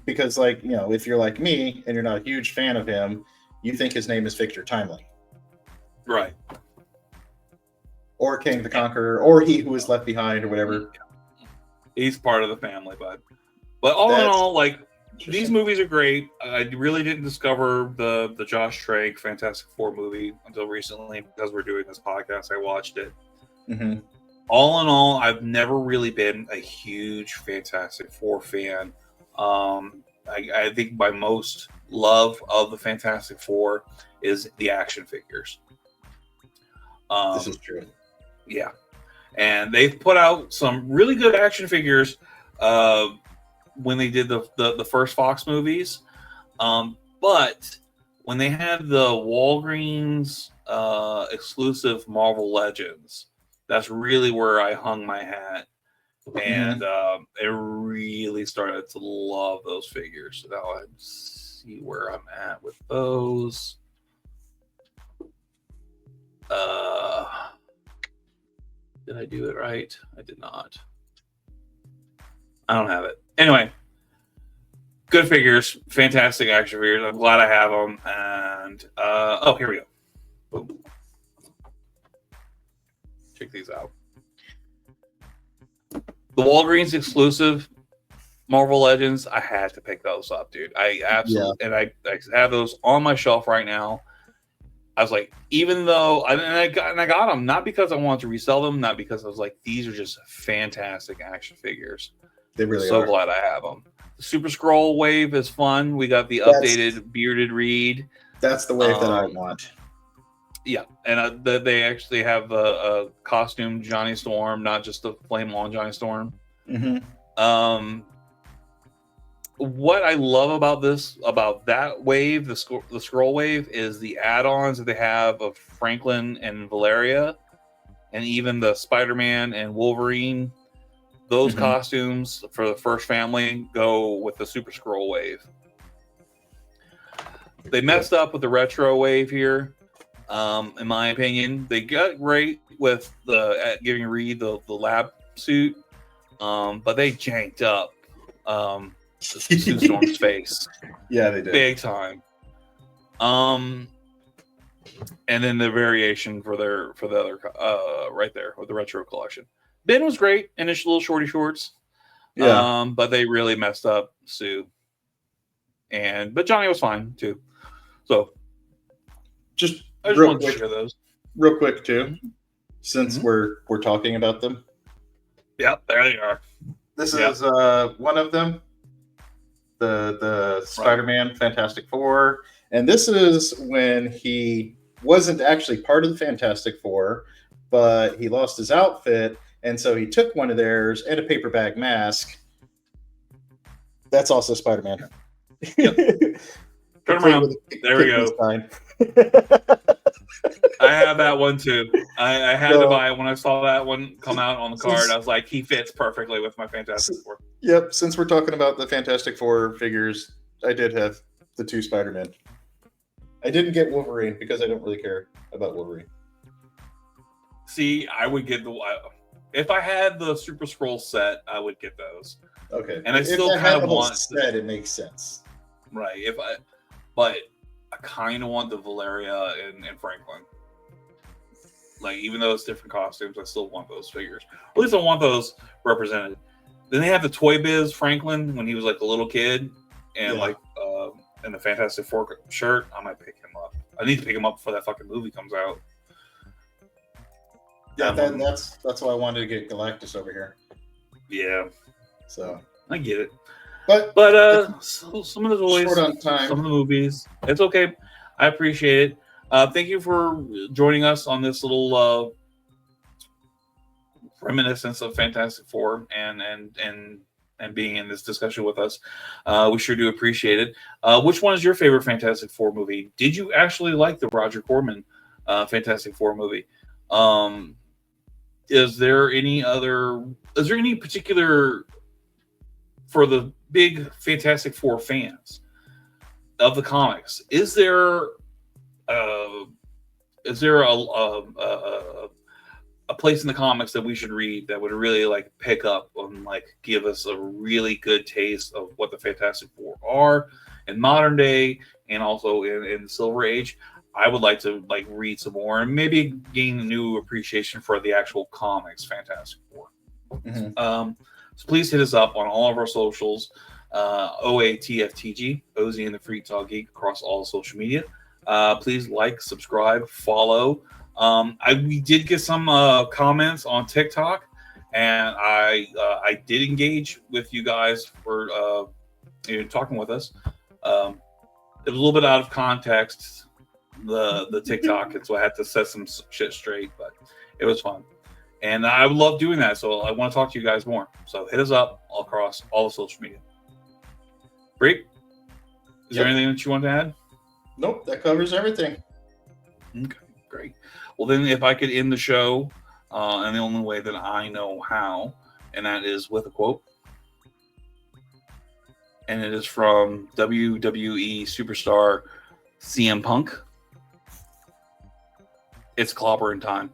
because if you're like me and you're not a huge fan of him, you think his name is Victor Timely. Right. Or Kang the Conqueror, or He Who Is Left Behind, or whatever. He's part of the family, bud. But all in all, these movies are great. I really didn't discover the Josh Trank Fantastic Four movie until recently because we're doing this podcast. I watched it. Mm-hmm. All in all, I've never really been a huge Fantastic Four fan. I think my most love of the Fantastic Four is the action figures. This is true. Yeah. And they've put out some really good action figures when they did the first Fox movies. But when they had the Walgreens exclusive Marvel Legends, that's really where I hung my hat. and I really started to love those figures. So now I see where I'm at with those. Did I do it right? I did not. I don't have it. Anyway, good figures, fantastic action figures. I'm glad I have them. And oh, here we go. Boom. Check these out. The Walgreens exclusive Marvel Legends. I had to pick those up, dude. I absolutely and I have those on my shelf right now. I was like, even though I got them not because I wanted to resell them, not because I was like, these are just fantastic action figures. They really so are. Glad I have them. The Super Scroll wave is fun. We got the updated bearded Reed. That's the wave that I want. Yeah, and they actually have a costume Johnny Storm, not just the flame on Johnny Storm. What I love about that wave, the scroll wave, is the add-ons that they have of Franklin and Valeria, and even the Spider-Man and Wolverine. Those costumes for the first family go with the Super Scroll wave. They messed up with the retro wave here, in my opinion. They got great with the giving Reed the lab suit, but they janked up Sue Storm's face. Yeah, they did. Big time. And then the variation for the other right there with the retro collection. Ben was great in his little shorty shorts. Yeah. But they really messed up Sue. But Johnny was fine too. So I just wanted to share those. Real quick too. Since we're talking about them. Yep, there they are. This is one of them. The Spider-Man Fantastic Four. And this is when he wasn't actually part of the Fantastic Four, but he lost his outfit, and so he took one of theirs and a paper bag mask. That's also Spider-Man. Yep. Turn around. There we go. I have that one too. I had to buy it when I saw that one come out on the card. I was like, he fits perfectly with my Fantastic Four. Yep. Since we're talking about the Fantastic Four figures, I did have the two Spider-Men. I didn't get Wolverine because I don't really care about Wolverine. See, I would get if I had the Super Scroll set, I would get those. Okay. And I still kind of want set. It makes sense. Right. But I kind of want the Valeria and Franklin. Like, even though it's different costumes, I still want those figures. At least I want those represented. Then they have the Toy Biz Franklin when he was like a little kid, and in the Fantastic Four shirt. I might pick him up. I need to pick him up before that fucking movie comes out. Yeah, that's why I wanted to get Galactus over here. Yeah. So I get it. But so some of the toys, short on time. Some of the movies, it's okay. I appreciate it. Thank you for joining us on this little reminiscence of Fantastic Four and being in this discussion with us. We sure do appreciate it. Which one is your favorite Fantastic Four movie? Did you actually like the Roger Corman Fantastic Four movie? Is there any particular, for the big Fantastic Four fans of the comics, is there a place in the comics that we should read that would really like pick up and like give us a really good taste of what the Fantastic Four are in modern day and also in the Silver Age? I would like to like read some more and maybe gain a new appreciation for the actual comics Fantastic Four. So please hit us up on all of our socials, OATFTG, Ozzy and the Freak Talk Geek, across all social media. Please like, subscribe, follow. We did get some comments on TikTok, and I did engage with you guys for talking with us. It was a little bit out of context, the TikTok, and so I had to set some shit straight, but it was fun. And I would love doing that, so I want to talk to you guys more. So hit us up all across all the social media. Freak, is there anything that you want to add? Nope, that covers everything. Okay, great. Well, then if I could end the show, and the only way that I know how, and that is with a quote. And it is from WWE superstar CM Punk. It's clobbering time.